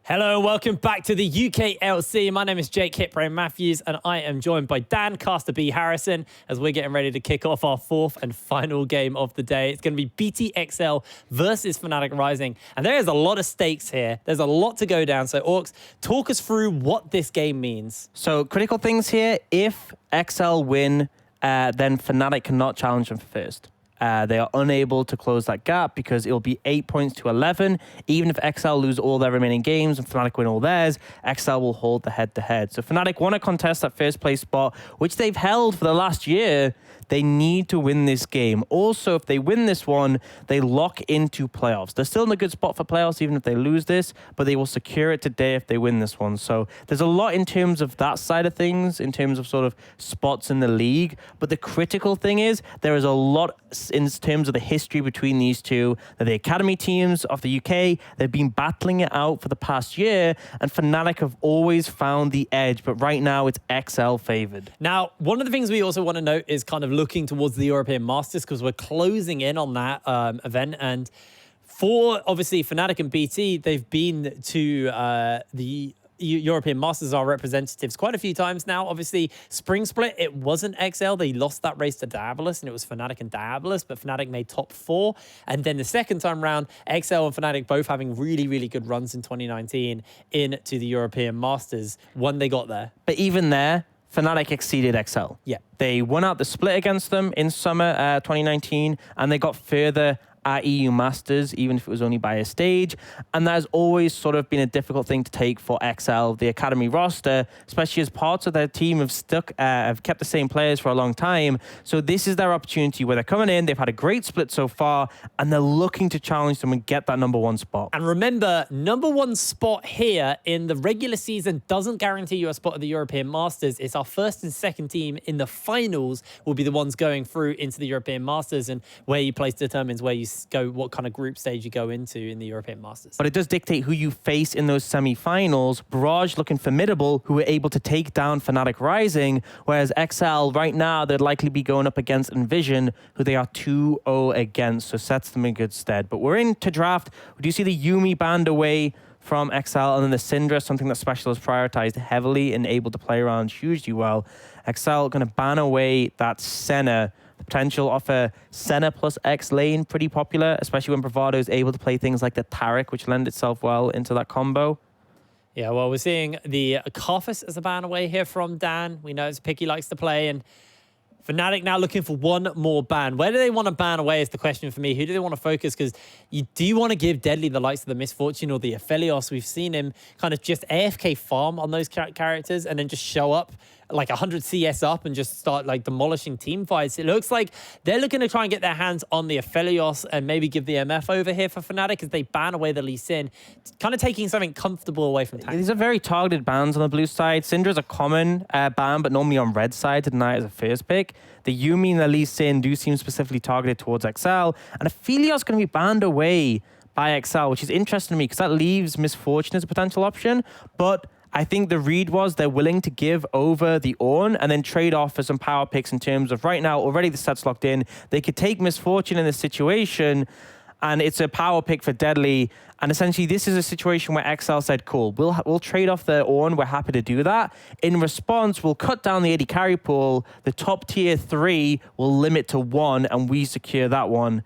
Hello, welcome back to the UKLC. My name is Jake Hitbrain Matthews, and I am joined by Dan Caster B. Harrison as we're getting ready to kick off our fourth and final game of the day. It's going to be BTXL versus Fnatic Rising, and there is a lot of stakes here. There's a lot to go down. So, Orcs, talk us through what this game means. So, critical things here. If XL win, then Fnatic cannot challenge them for first. They are unable to close that gap because it'll be 8 points to 11. Even if XL lose all their remaining games and Fnatic win all theirs, XL will hold the head-to-head. So Fnatic want to contest that first place spot, which they've held for the last year. They need to win this game. Also, if they win this one, they lock into playoffs. They're still in a good spot for playoffs, even if they lose this, but they will secure it today if they win this one. So there's a lot in terms of that side of things, in terms of sort of spots in the league. But the critical thing is there is a lot in terms of the history between these two. They're the academy teams of the UK. They've been battling it out for the past year, and Fnatic have always found the edge. But right now, it's XL favored. Now, one of the things we also want to note is kind of looking towards the European Masters, because we're closing in on that event. And for, obviously, Fnatic and BT, they've been to the European Masters, our representatives, quite a few times now. Obviously, Spring Split, it wasn't XL. They lost that race to Diabolus, and it was Fnatic and Diabolus, but Fnatic made top 4. And then the second time round, XL and Fnatic both having really, really good runs in 2019 into the European Masters when they got there. But even there, Fnatic exceeded XL. Yeah. They won out the split against them in summer 2019, and they got further at EU Masters, even if it was only by a stage. And that has always sort of been a difficult thing to take for XL, the academy roster, especially as parts of their team have kept the same players for a long time. So this is their opportunity where they're coming in. They've had a great split so far, and they're looking to challenge them and get that #1 spot. And remember, #1 spot here in the regular season doesn't guarantee you a spot at the European Masters. It's our first and second team in the finals will be the ones going through into the European Masters, and where you place determines where you go, what kind of group stage you go into in the European Masters. But it does dictate who you face in those semi-finals. Barrage looking formidable, who were able to take down Fnatic Rising, whereas XL right now, they'd likely be going up against Envision, who they are 2-0 against, so sets them in good stead. But we're into draft. We do see the Yuumi banned away from XL, and then the Syndra, something that Special has prioritized heavily and able to play around hugely well. XL going to ban away that Senna. The potential of a Senna plus X lane, pretty popular, especially when Bravado is able to play things like the Taric, which lend itself well into that combo. Yeah, well, we're seeing the Karthus as a ban away here from Dan. We know it's a pick he likes to play, and Fnatic now looking for one more ban. Where do they want to ban away is the question for me. Who do they want to focus? Because do you want to give Deadly the likes of the Misfortune or the Aphelios? We've seen him kind of just AFK farm on those characters and then just show up like 100 CS up and just start like demolishing team fights. It looks like they're looking to try and get their hands on the Aphelios and maybe give the MF over here for Fnatic as they ban away the Lee Sin, kind of taking something comfortable away from tank. These are very targeted bans on the blue side. Syndra's a common ban, but normally on red side to deny it as a first pick. The Yuumi and the Lee Sin do seem specifically targeted towards XL, and Aphelios going to be banned away by XL, which is interesting to me because that leaves Misfortune as a potential option, but I think the read was they're willing to give over the Ornn and then trade off for some power picks in terms of right now, already the set's locked in. They could take Misfortune in this situation, and it's a power pick for Deadly. And essentially, this is a situation where XL said, cool, we'll trade off the Ornn. We're happy to do that. In response, we'll cut down the AD carry pool. The top tier 3 will limit to 1, and we secure that one.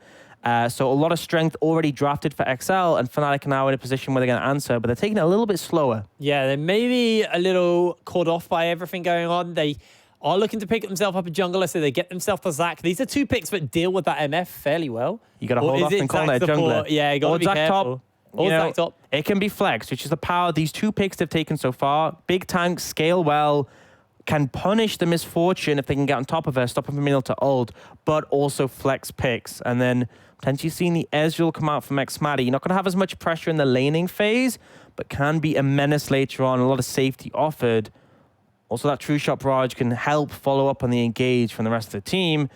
So a lot of strength already drafted for XL, and Fnatic are now in a position where they're going to answer, but they're taking it a little bit slower. Yeah, they may be a little caught off by everything going on. They are looking to pick themselves up a jungler, so they get themselves a Zac. These are 2 picks that deal with that MF fairly well. You got to hold off and call that jungler. Yeah, you got to be careful. Or Zac top. It can be flexed, which is the power. These 2 picks they've taken so far. Big tanks, scale well, can punish the Misfortune if they can get on top of her, stop her from being able to ult, but also flex picks. And then potentially seeing the Ezreal come out from Xmatty. You're not going to have as much pressure in the laning phase, but can be a menace later on. A lot of safety offered. Also, that True Shot barrage can help follow up on the engage from the rest of the team.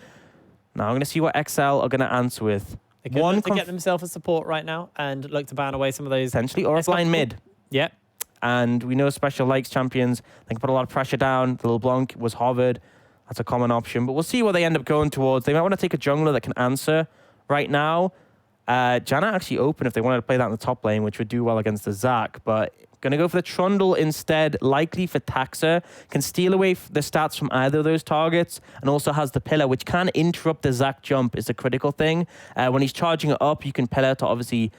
Now, I'm going to see what XL are going to answer with. They can look to get themselves a support right now and look to ban away some of those. Potentially, or a blind mid. Yep. And we know Special likes champions. They can put a lot of pressure down. The LeBlanc was hovered. That's a common option. But we'll see what they end up going towards. They might want to take a jungler that can answer right now. Janna actually open if they wanted to play that in the top lane, which would do well against the Zac. But Going to go for the Trundle instead, likely for Taxa. Can steal away the stats from either of those targets, and also has the Pillar, which can interrupt the Zac jump, is a critical thing. When he's charging it up, you can Pillar to obviously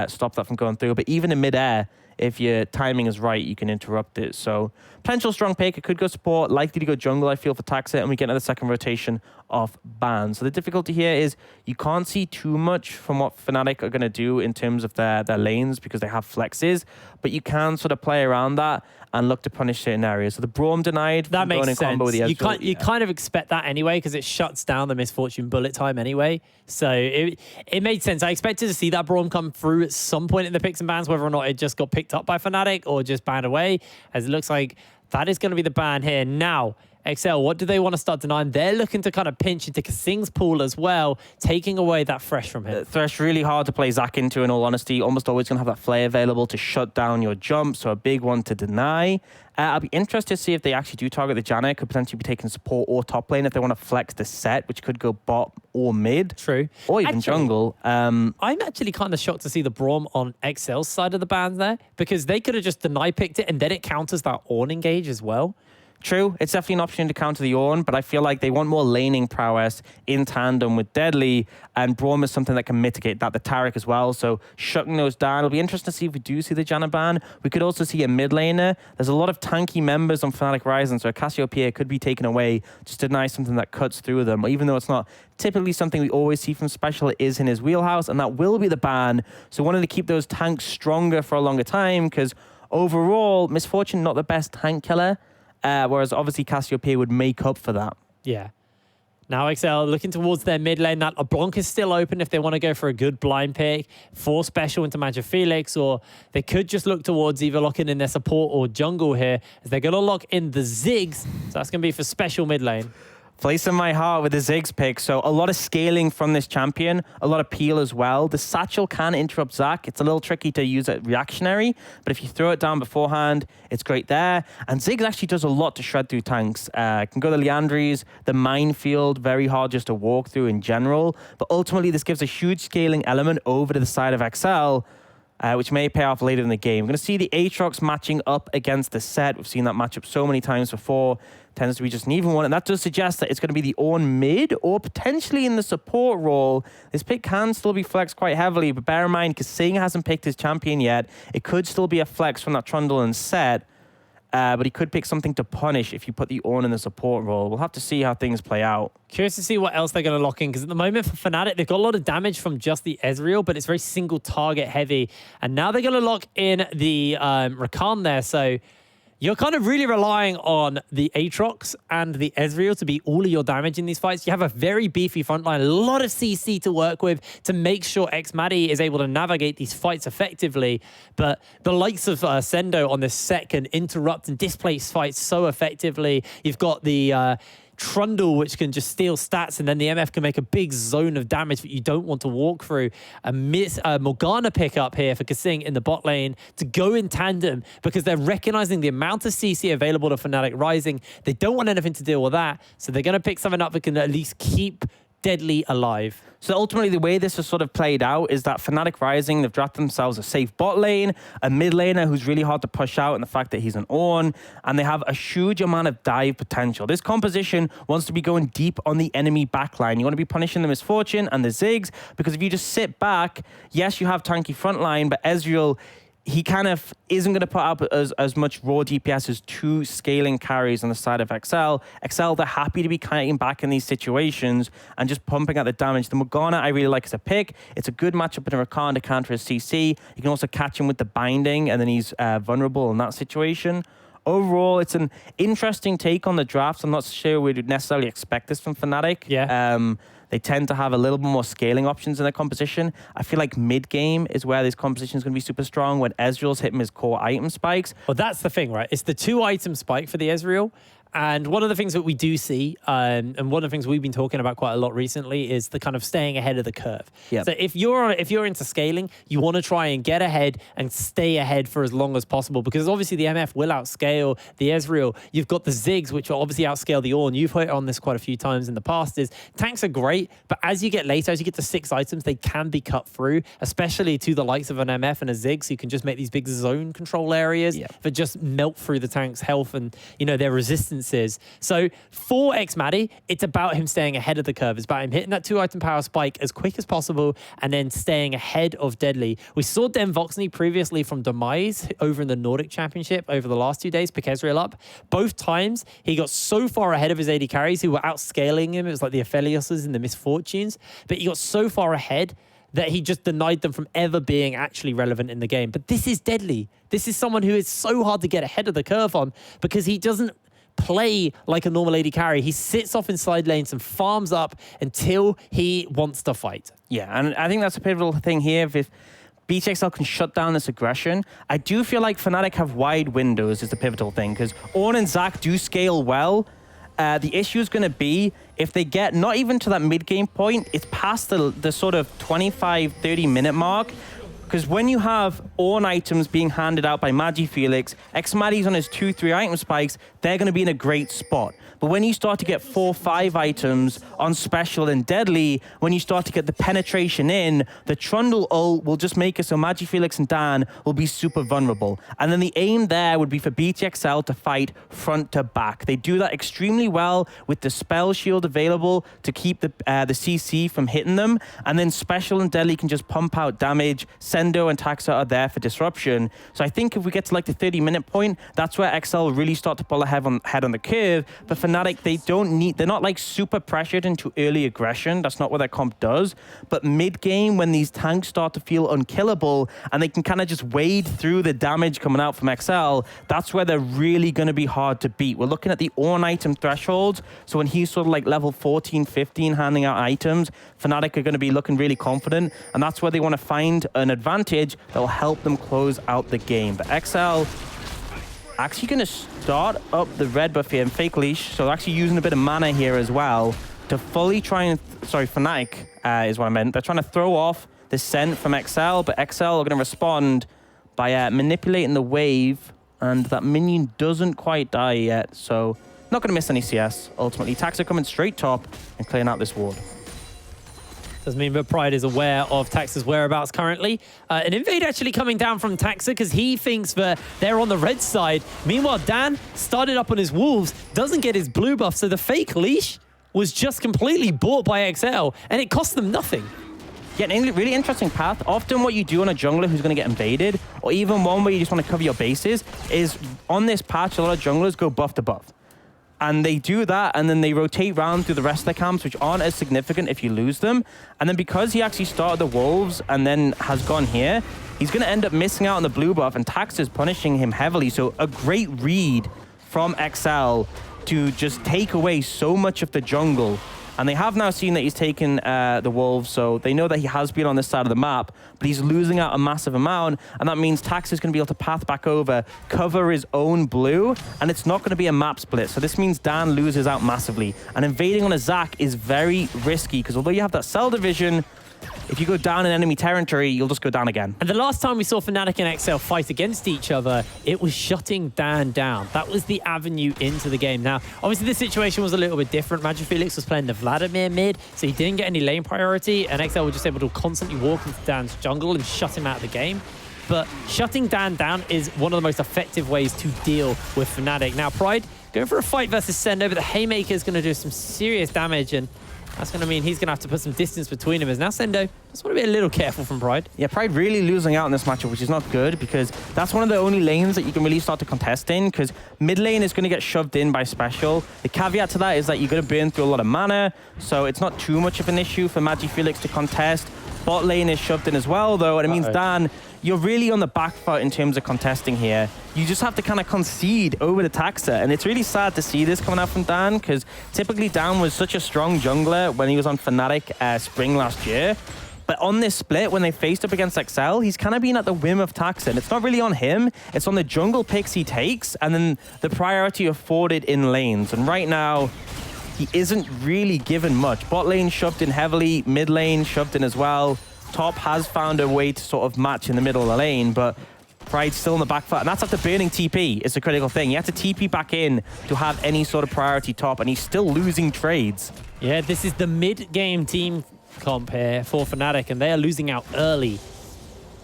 stop that from going through. But even in midair, if your timing is right, you can interrupt it. So potential strong pick. It could go support, likely to go jungle, I feel, for Taxa, and we get another second rotation of ban. So the difficulty here is you can't see too much from what Fnatic are going to do in terms of their lanes because they have flexes, but you can sort of play around that and look to punish certain areas. So the Braum denied. That makes sense. Combo with the you kind of expect that anyway because it shuts down the Misfortune bullet time anyway. So it made sense. I expected to see that Braum come through at some point in the picks and bans, whether or not it just got picked up by Fnatic or just banned away, as it looks like that is going to be the ban here. Now, XL, what do they want to start denying? They're looking to kind of pinch into Kasing's pool as well, taking away that Thresh from him. Thresh really hard to play Zac into, in all honesty. Almost always going to have that flare available to shut down your jump, so a big one to deny. I'll be interested to see if they actually do target the Janna. Could potentially be taking support or top lane if they want to flex the set, which could go bot or mid. True. Or even jungle. I'm actually kind of shocked to see the Braum on XL's side of the ban there, because they could have just deny picked it and then it counters that Ornn engage as well. True, it's definitely an option to counter the Ornn, but I feel like they want more laning prowess in tandem with Deadly, and Braum is something that can mitigate that. The Taric as well, so shutting those down. It'll be interesting to see if we do see the Janna ban. We could also see a mid laner. There's a lot of tanky members on Fnatic Rising, so a Cassiopeia could be taken away just to deny something that cuts through them. Even though it's not typically something we always see from Special, it is in his wheelhouse, and that will be the ban. So wanting to keep those tanks stronger for a longer time, because overall, Misfortune not the best tank killer. Whereas obviously Cassiopeia would make up for that. Yeah. Now XL looking towards their mid lane. That LeBlanc is still open if they want to go for a good blind pick for Special into Magic Felix, or they could just look towards either locking in their support or jungle here, as they're going to lock in the Ziggs. So that's going to be for Special mid lane. Place in my heart with the Ziggs pick. So a lot of scaling from this champion, a lot of peel as well. The satchel can interrupt Zac. It's a little tricky to use it reactionary, but if you throw it down beforehand, it's great there. And Ziggs actually does a lot to shred through tanks. Can go the Liandry's, the minefield, very hard just to walk through in general. But ultimately, this gives a huge scaling element over to the side of XL, which may pay off later in the game. We're going to see the Aatrox matching up against the set. We've seen that matchup so many times before. Tends to be just an even one, and that does suggest that it's going to be the Ornn mid or potentially in the support role. This pick can still be flexed quite heavily, but bear in mind, Kasing hasn't picked his champion yet. It could still be a flex from that Trundle and set, but he could pick something to punish if you put the Ornn in the support role. We'll have to see how things play out. Curious to see what else they're going to lock in, because at the moment for Fnatic, they've got a lot of damage from just the Ezreal, but it's very single target heavy. And now they're going to lock in the Rakan there, so you're kind of really relying on the Aatrox and the Ezreal to be all of your damage in these fights. You have a very beefy frontline, a lot of CC to work with to make sure X-Maddie is able to navigate these fights effectively. But the likes of Sendo on this set can interrupt and displace fights so effectively. You've got the Trundle, which can just steal stats, and then the MF can make a big zone of damage that you don't want to walk through. A Morgana pickup here for Kasing in the bot lane to go in tandem, because they're recognizing the amount of CC available to Fnatic Rising. They don't want anything to deal with that, so they're going to pick something up that can at least keep Deadly alive. So ultimately, the way this has sort of played out is that Fnatic Rising, they've drafted themselves a safe bot lane, a mid laner who's really hard to push out, and the fact that he's an Ornn, and they have a huge amount of dive potential. This composition wants to be going deep on the enemy backline. You want to be punishing the Misfortune and the Ziggs, because if you just sit back, yes, you have tanky frontline, but Ezreal, he kind of isn't going to put up as much raw DPS as two scaling carries on the side of XL. XL, they're happy to be kiting back in these situations and just pumping out the damage. The Morgana, I really like as a pick. It's a good matchup in a Rakan to counter his CC. You can also catch him with the binding, and then he's vulnerable in that situation. Overall, it's an interesting take on the drafts. I'm not sure we'd necessarily expect this from Fnatic. Yeah. They tend to have a little bit more scaling options in their composition. I feel like mid-game is where this composition is going to be super strong, when Ezreal's hitting his core item spikes. Well, that's the thing, right? It's the 2 item spike for the Ezreal, And one of the things that we do see, and one of the things we've been talking about quite a lot recently, is the kind of staying ahead of the curve. Yep. So if you're into scaling, you want to try and get ahead and stay ahead for as long as possible, because obviously the MF will outscale the Ezreal. You've got the Ziggs, which will obviously outscale the Ornn. You've hit on this quite a few times in the past. Is tanks are great, but as you get later, as you get to 6 items, they can be cut through, especially to the likes of an MF and a Zigg. So you can just make these big zone control areas that just melt through the tank's health and their resistances. So for Xmatty, it's about him staying ahead of the curve. It's about him hitting that 2-item power spike as quick as possible and then staying ahead of Deadly. We saw Den Voxney previously from Demise over in the Nordic Championship over the last 2 days, pick Ezreal up. Both times, he got so far ahead of his AD carries who were outscaling him. It was like the Aphelioses and the Misfortunes. But he got so far ahead that he just denied them from ever being actually relevant in the game. But this is Deadly. This is someone who is so hard to get ahead of the curve on because he doesn't play like a normal AD carry. He sits off in side lanes and farms up until he wants to fight. Yeah, and I think that's a pivotal thing here. If BTXL can shut down this aggression, I do feel like Fnatic have wide windows is the pivotal thing, because Ornn and Zac do scale well. The issue is going to be if they get not even to that mid-game point, it's past the sort of 25, 30-minute mark. Because when you have Ornn items being handed out by MagiFelix, Xmatty's on his 2-3 item spikes, they're going to be in a great spot. But when you start to get 4-5 items on Special and Deadly, when you start to get the penetration in, the Trundle ult will just make it so MagiFelix and Dan will be super vulnerable. And then the aim there would be for BTXL to fight front to back. They do that extremely well with the spell shield available to keep the CC from hitting them. And then Special and Deadly can just pump out damage. Sendo and Taxa are there for disruption. So I think if we get to like the 30-minute point, that's where XL really start to pull ahead on the curve. But Fnatic, they're not like super pressured into early aggression. That's not what their comp does. But mid-game, when these tanks start to feel unkillable and they can kind of just wade through the damage coming out from XL, that's where they're really going to be hard to beat. We're looking at the Ornn item thresholds. So when he's sort of like level 14, 15, handing out items, Fnatic are going to be looking really confident. And that's where they want to find an advantage that will help them close out the game. But XL actually going to start up the red buff here and fake leash, so they're actually using a bit of mana here as well to fully try and Fnatic is what I meant. They're trying to throw off the scent from XL, but XL are going to respond by manipulating the wave, and that minion doesn't quite die yet, so not going to miss any CS ultimately. Taxa coming straight top and clearing out this ward. Doesn't mean that Pride is aware of Taxa's whereabouts currently. An invade actually coming down from Taxa because he thinks that they're on the red side. Meanwhile, Dan started up on his Wolves, doesn't get his blue buff, so the fake leash was just completely bought by XL, and it cost them nothing. Yeah, a really interesting path. Often what you do on a jungler who's going to get invaded, or even one where you just want to cover your bases, is on this patch, a lot of junglers go buff to buff. And they do that, and then they rotate around through the rest of the camps, which aren't as significant if you lose them. And then because he actually started the Wolves and then has gone here, he's going to end up missing out on the blue buff, and Tax is punishing him heavily. So a great read from XL to just take away so much of the jungle. And they have now seen that he's taken the Wolves, so they know that he has been on this side of the map, but he's losing out a massive amount, and that means Tax is going to be able to path back over, cover his own blue, and it's not going to be a map split. So this means Dan loses out massively. And invading on a Zac is very risky, because although you have that cell division, if you go down in enemy territory, you'll just go down again. And the last time we saw Fnatic and XL fight against each other, it was shutting Dan down. That was the avenue into the game. Now, obviously, this situation was a little bit different. MagiFelix was playing the Vladimir mid, so he didn't get any lane priority, and XL were just able to constantly walk into Dan's jungle and shut him out of the game. But shutting Dan down is one of the most effective ways to deal with Fnatic. Now, Pride going for a fight versus Sendo, but the Haymaker is going to do some serious damage, and that's going to mean he's going to have to put some distance between him. As now Sendo just want to be a little careful from Pride. Yeah, Pride really losing out in this matchup, which is not good, because that's one of the only lanes that you can really start to contest in, because mid lane is going to get shoved in by Special. The caveat to that is that you're going to burn through a lot of mana, so it's not too much of an issue for MagiFelix to contest. Bot lane is shoved in as well, though, and it means Dan, you're really on the back foot in terms of contesting here. You just have to kind of concede over the Taxa, and it's really sad to see this coming out from Dan, because typically Dan was such a strong jungler when he was on Fnatic spring last year. But But on this split, when they faced up against XL, he's kind of been at the whim of Taxon. It's not really on him. It's on the jungle picks he takes, and then the priority afforded in lanes. And right now, he isn't really given much. Bot lane shoved in heavily, mid lane shoved in as well. Top has found a way to sort of match in the middle of the lane, but Pride's still in the back foot, and that's after burning TP. It's a critical thing. You have to TP back in to have any sort of priority top, and he's still losing trades. Yeah, this is the mid-game team comp here for Fnatic, and they are losing out early.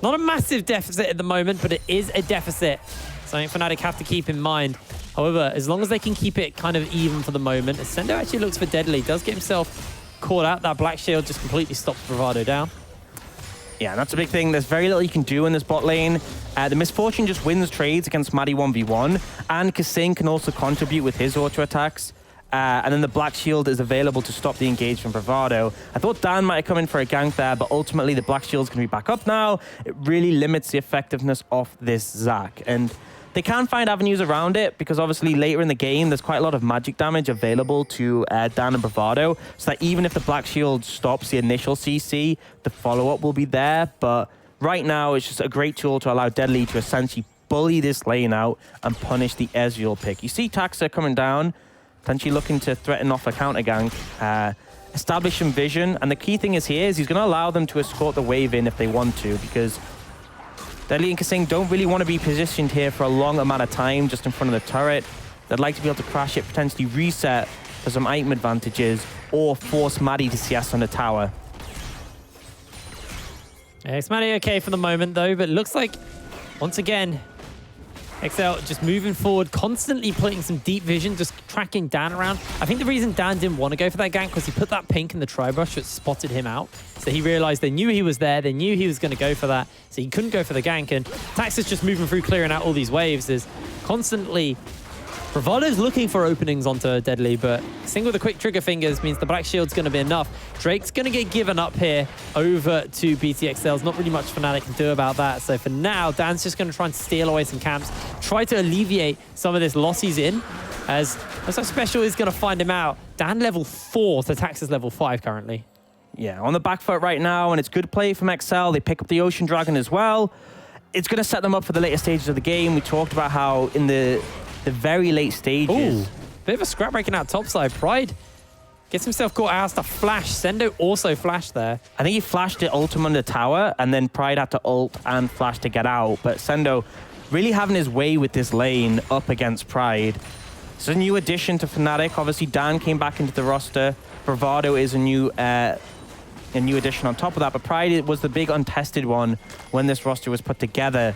Not a massive deficit at the moment, but it is a deficit. Something Fnatic have to keep in mind. However, as long as they can keep it kind of even for the moment, Ascendo actually looks for Deadly. Does get himself caught out. That Black Shield just completely stops Bravado down. Yeah, and that's a big thing. There's very little you can do in this bot lane. The Misfortune just wins trades against Maddie 1v1, and Kasing can also contribute with his auto attacks. And then the Black Shield is available to stop the engage from Bravado. I thought Dan might have come in for a gank there, but ultimately the Black Shield's going to be back up now. It really limits the effectiveness of this Zac. And they can find avenues around it because obviously later in the game, there's quite a lot of magic damage available to Dan and Bravado. So that even if the Black Shield stops the initial CC, the follow-up will be there. But right now, it's just a great tool to allow Deadly to essentially bully this lane out and punish the Ezreal pick. You see Taxa coming down, potentially looking to threaten off a counter gank, establishing vision. And the key thing is here is he's going to allow them to escort the wave in if they want to, because Deadly and Kasing don't really want to be positioned here for a long amount of time just in front of the turret. They'd like to be able to crash it, potentially reset for some item advantages, or force Maddie to CS on the tower. Yeah, it's Maddie okay for the moment though, but it looks like, once again, XL just moving forward, constantly putting some deep vision, just tracking Dan around. I think the reason Dan didn't want to go for that gank was he put that pink in the tri-brush that spotted him out. So he realized they knew he was there, they knew he was going to go for that, so he couldn't go for the gank. And Taxis just moving through, clearing out all these waves. Is constantly... Bravado's looking for openings onto Deadly, but single the quick trigger fingers means the Black Shield's going to be enough. Drake's going to get given up here over to BTXL. There's not really much Fnatic can do about that. So for now, Dan's just going to try and steal away some camps, try to alleviate some of this loss he's in, as so Special is going to find him out. Dan level 4 to Taxis level 5 currently. Yeah, on the back foot right now, and it's good play from XL. They pick up the Ocean Dragon as well. It's going to set them up for the later stages of the game. We talked about how in the very late stages. Ooh, bit of a scrap breaking out topside. Pride gets himself caught out to flash. Sendo also flashed there. I think he flashed it ult on the tower, and then Pride had to ult and flash to get out. But Sendo really having his way with this lane up against Pride. It's a new addition to Fnatic. Obviously, Dan came back into the roster. Bravado is a new addition on top of that. But Pride was the big untested one when this roster was put together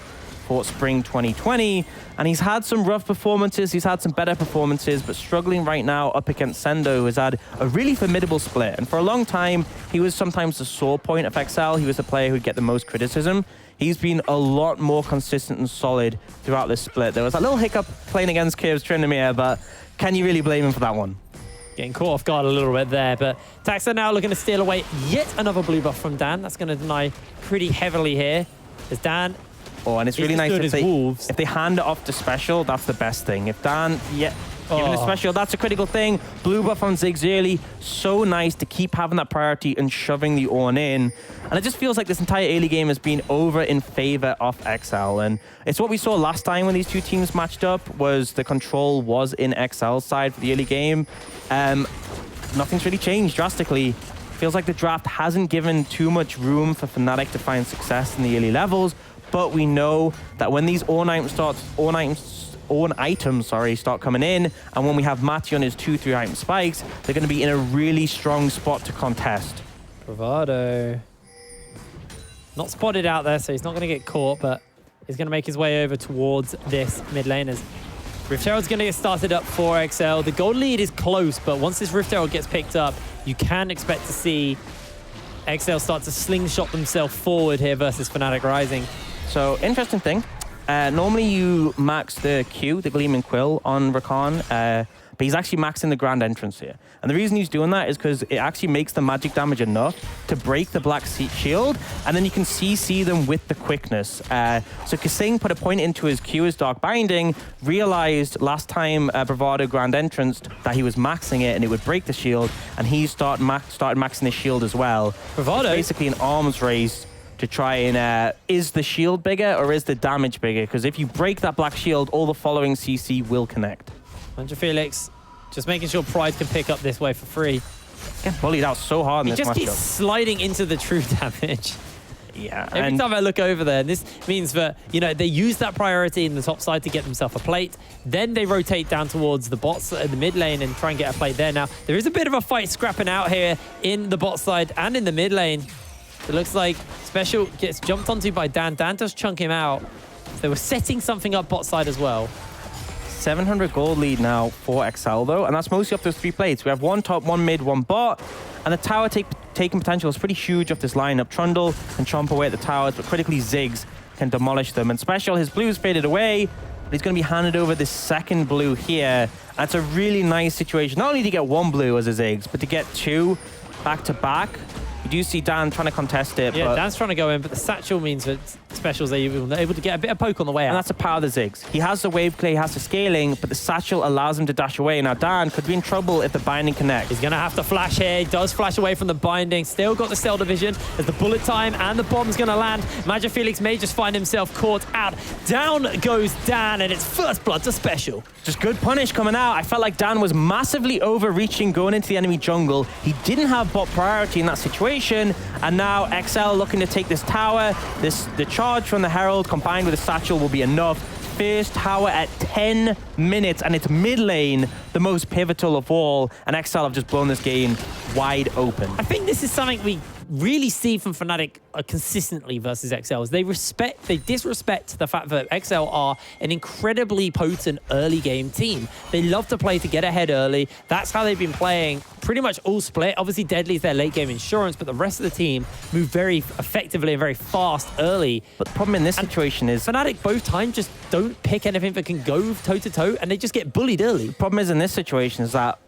for Spring 2020, and he's had some rough performances, he's had some better performances, but struggling right now up against Sendo, who has had a really formidable split. And for a long time, he was sometimes the sore point of XL. He was the player who'd get the most criticism. He's been a lot more consistent and solid throughout this split. There was a little hiccup playing against Curves Tryndamere, but can you really blame him for that one? Getting caught off guard a little bit there, but Taxa now looking to steal away yet another blue buff from Dan. That's going to deny pretty heavily here, as Dan... Oh, and it's really nice if they hand it off to Special, that's the best thing. If Dan, giving a Special, that's a critical thing. Blue buff on Ziggs early, so nice to keep having that priority and shoving the Ornn in. And it just feels like this entire early game has been over in favor of XL. And it's what we saw last time when these two teams matched up, was the control was in XL's side for the early game. Nothing's really changed drastically. Feels like the draft hasn't given too much room for Fnatic to find success in the early levels. But we know that when these Ornn items start coming in, and when we have Matty on his 2-3 item spikes, they're going to be in a really strong spot to contest. Bravado. Not spotted out there, so he's not going to get caught, but he's going to make his way over towards this mid lane. As Rift Herald's going to get started up for XL. The gold lead is close, but once this Rift Herald gets picked up, you can expect to see XL start to slingshot themselves forward here versus Fnatic Rising. So, interesting thing. Normally you max the Q, the Gleaming Quill, on Rakan, but he's actually maxing the Grand Entrance here. And the reason he's doing that is because it actually makes the magic damage enough to break the Black Shield, and then you can CC them with the quickness. So Kasing put a point into his Q as Dark Binding, realized last time Bravado Grand Entrance that he was maxing it and it would break the shield, and he started maxing the shield as well. Bravado? It's basically an arms race to try and, is the shield bigger or is the damage bigger? Because if you break that Black Shield, all the following CC will connect. Andrew Felix just making sure Pride can pick up this way for free. Get bullied out so hard in He this just matchup. keeps sliding into the true damage. Yeah. Every time I look over there, this means that, you know, they use that priority in the top side to get themselves a plate. Then they rotate down towards the bots in the mid lane and try and get a plate there. Now, there is a bit of a fight scrapping out here in the bot side and in the mid lane. It looks like Special gets jumped onto by Dan. Dan does chunk him out. They were setting something up bot side as well. 700 gold lead now for XL though, and that's mostly off those 3 plates. We have 1 top, 1 mid, 1 bot, and the tower taking potential is pretty huge off this lineup. Trundle can chomp away at the towers, but critically Ziggs can demolish them. And Special, his blue's faded away, but he's going to be handed over this second blue here. That's a really nice situation. Not only to get 1 blue as a Ziggs, but to get 2 back to back. You do see Dan trying to contest it. Yeah, but Dan's trying to go in, but the satchel means that Special's able to get a bit of poke on the way out. and that's the power of the Ziggs. He has the wave clear, he has the scaling, but the satchel allows him to dash away. Now Dan could be in trouble if the binding connects. He's going to have to flash here. He does flash away from the binding. Still got the cell division as the bullet time and the bomb's going to land. Magic Felix may just find himself caught out. Down goes Dan, and it's first blood to Special. Just good punish coming out. I felt like Dan was massively overreaching going into the enemy jungle. He didn't have bot priority in that situation, and now XL looking to take this tower. The charge from the Herald combined with the satchel will be enough. First tower at 10 minutes, and it's mid lane, the most pivotal of all, and XL have just blown this game wide open. I think this is something we really see from Fnatic consistently versus XL. They disrespect the fact that XL are an incredibly potent early game team. They love to play to get ahead early. That's how they've been playing pretty much all split. Obviously, Deadly is their late game insurance, but the rest of the team move very effectively and very fast early. But the problem in this situation is Fnatic both times just don't pick anything that can go toe-to-toe, and they just get bullied early. the problem is in this situation is that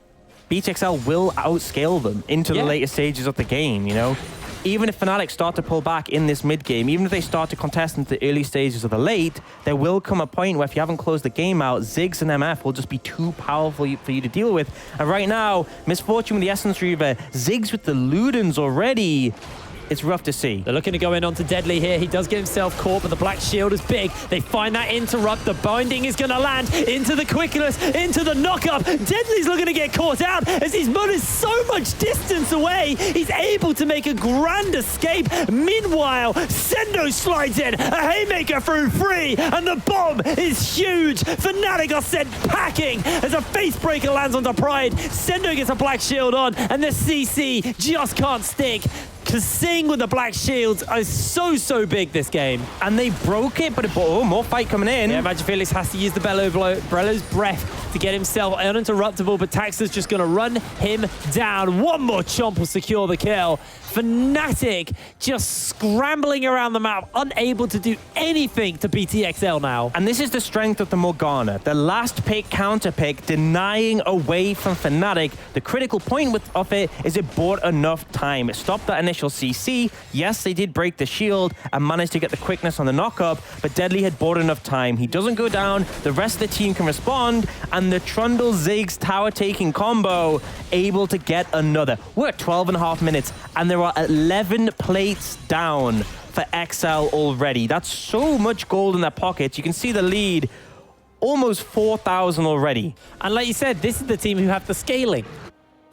BTXL will outscale them into the later stages of the game, you know? Even if Fnatic start to pull back in this mid game, even if they start to contest into the early stages of the late, there will come a point where if you haven't closed the game out, Ziggs and MF will just be too powerful for you to deal with. And right now, Misfortune with the Essence Reaver, Ziggs with the Ludens already. It's rough to see. They're looking to go in onto Deadly here. He does get himself caught, but the Black Shield is big. They find that interrupt. The binding is going to land into the Quickless, into the knockup. Deadly's looking to get caught out as his mod is so much distance away. He's able to make a grand escape. Meanwhile, Sendo slides in. A haymaker through 3, and the bomb is huge. Fnatic are sent packing as a face breaker lands onto Pride. Sendo gets a Black Shield on, and the CC just can't stick. Kasing with the Black Shields is so big this game. And they broke it, but more fight coming in. Yeah, Magic Felix has to use the Bellows Breath to get himself uninterruptible, but Taxa's just going to run him down. One more chomp will secure the kill. Fnatic just scrambling around the map, unable to do anything to BTXL now. And this is the strength of the Morgana. The last pick, counter pick, denying away from Fnatic. The critical point of it is it bought enough time. It stopped that initial CC. Yes, they did break the shield and managed to get the quickness on the knockup, but Deadly had bought enough time. He doesn't go down. The rest of the team can respond, and the Trundle Ziggs tower taking combo able to get another. We're at 12.5 minutes, and there are 11 plates down for XL already. That's so much gold in their pockets. You can see the lead, almost 4,000 already. And like you said, this is the team who have the scaling.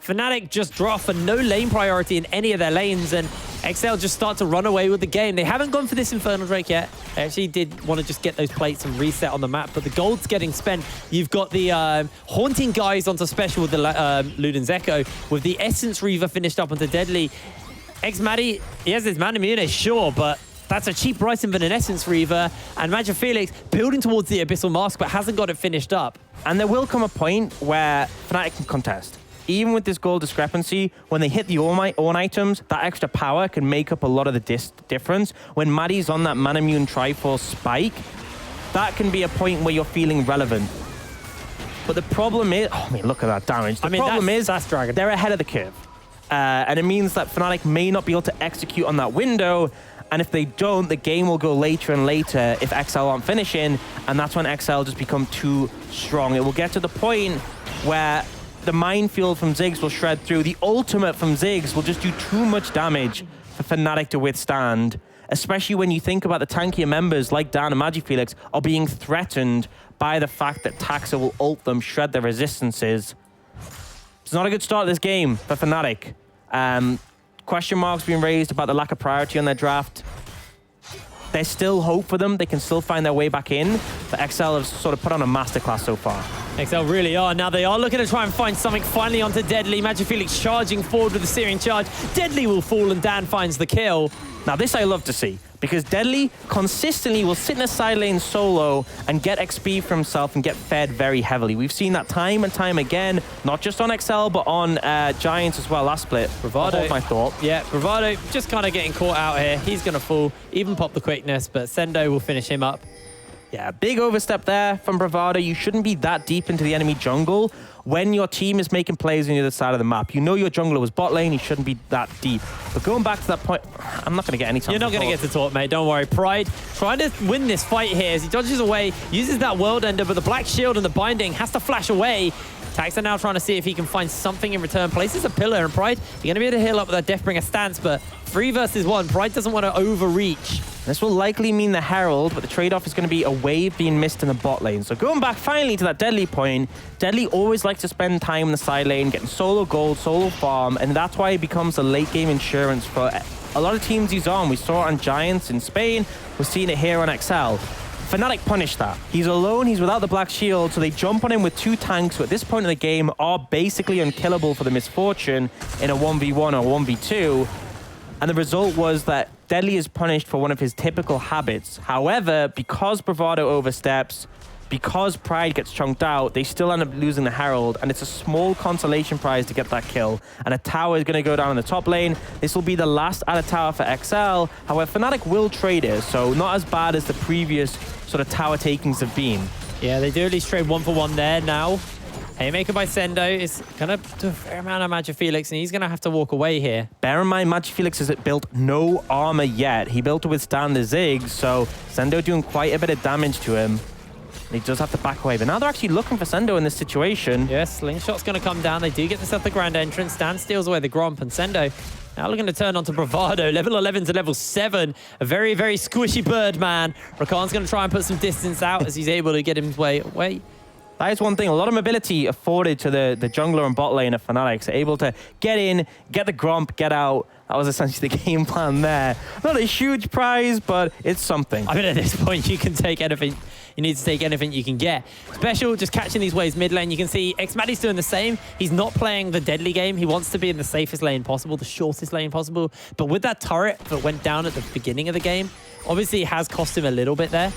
Fnatic just draw for no lane priority in any of their lanes, and XL just start to run away with the game. They haven't gone for this Infernal Drake yet. They actually did want to just get those plates and reset on the map, but the gold's getting spent. You've got the Haunting guys onto Special with the Luden's Echo, with the Essence Reaver finished up onto Deadly. X-Maddie, he has his Man Immune, sure, but that's a cheap pricing than an Essence Reaver. And Magic Felix building towards the Abyssal Mask, but hasn't got it finished up. And there will come a point where Fnatic can contest. Even with this gold discrepancy, when they hit the Ornn items, that extra power can make up a lot of the difference. When Maddie's on that Manamune Triforce spike, that can be a point where you're feeling relevant. But the problem is, oh, I mean, look at that damage. The problem is that's Dragon. they're ahead of the curve. And it means that Fnatic may not be able to execute on that window. And if they don't, the game will go later and later if XL aren't finishing. And that's when XL just become too strong. It will get to the point where the minefield from Ziggs will shred through. The ultimate from Ziggs will just do too much damage for Fnatic to withstand. Especially when you think about the tankier members like Dan and Magifelix are being threatened by the fact that Taxa will ult them, shred their resistances. It's not a good start to this game for Fnatic. Question marks being raised about the lack of priority on their draft. There's still hope for them. They can still find their way back in. But XL have sort of put on a masterclass so far. XL really are. Now they are looking to try and find something finally onto Deadly. Magifelix charging forward with the Syrian charge. Deadly will fall and Dan finds the kill. Now this I love to see, because Deadly consistently will sit in a side lane solo and get XP for himself and get fed very heavily. We've seen that time and time again, not just on XL, but on Giants as well last split. Bravado. Hold my thought. Yeah, Bravado just kind of getting caught out here. He's going to fall, even pop the quickness, but Sendo will finish him up. Yeah, big overstep there from Bravado. You shouldn't be that deep into the enemy jungle when your team is making plays on the other side of the map. You know your jungler was bot lane, you shouldn't be that deep. But going back to that point, I'm not going to get any time. You're not going to get to talk, mate. Don't worry. Pride trying to win this fight here as he dodges away, uses that world ender, but the black shield and the binding has to flash away. Taxa now trying to see if he can find something in return. Places a pillar, and Pride, you're going to be able to heal up with that Deathbringer stance, but 3 versus 1. Pride doesn't want to overreach. This will likely mean the Herald, but the trade-off is going to be a wave being missed in the bot lane. So going back finally to that Deadly point, Deadly always likes to spend time in the side lane, getting solo gold, solo farm, and that's why he becomes a late-game insurance for a lot of teams he's on. We saw it on Giants in Spain. We're seeing it here on XL. Fnatic punished that. He's alone, he's without the black shield, so they jump on him with 2 tanks who at this point in the game are basically unkillable for the Misfortune in a 1v1 or 1v2. And the result was that Deadly is punished for one of his typical habits. However, because Bravado oversteps, because Pride gets chunked out, they still end up losing the Herald, and it's a small consolation prize to get that kill. And a tower is going to go down in the top lane. This will be the last added tower for XL. However, Fnatic will trade it, so not as bad as the previous sort of tower takings have been. Yeah, they do at least trade 1 for 1 there now. Haymaker by Sendo is going to do a fair amount of Magifelix, and he's going to have to walk away here. Bear in mind, Magifelix has built no armor yet. He built to withstand the Ziggs, so Sendo doing quite a bit of damage to him. He does have to back away, but now they're actually looking for Sendo in this situation. Yes, Slingshot's going to come down. They do get this at the grand entrance. Dan steals away the Gromp, and Sendo now looking to turn onto Bravado. Level 11 to level 7. A very, very squishy bird, man. Rakan's going to try and put some distance out as he's able to get his way away. That is one thing. A lot of mobility afforded to the jungler and bot lane of Fnatic. So able to get in, get the Gromp, get out. That was essentially the game plan there. Not a huge prize, but it's something. I mean, at this point, you can take anything. You need to take anything you can get. Special, just catching these waves mid lane. You can see xMatty's doing the same. He's not playing the Deadly game. He wants to be in the safest lane possible, the shortest lane possible. But with that turret that went down at the beginning of the game, obviously it has cost him a little bit there.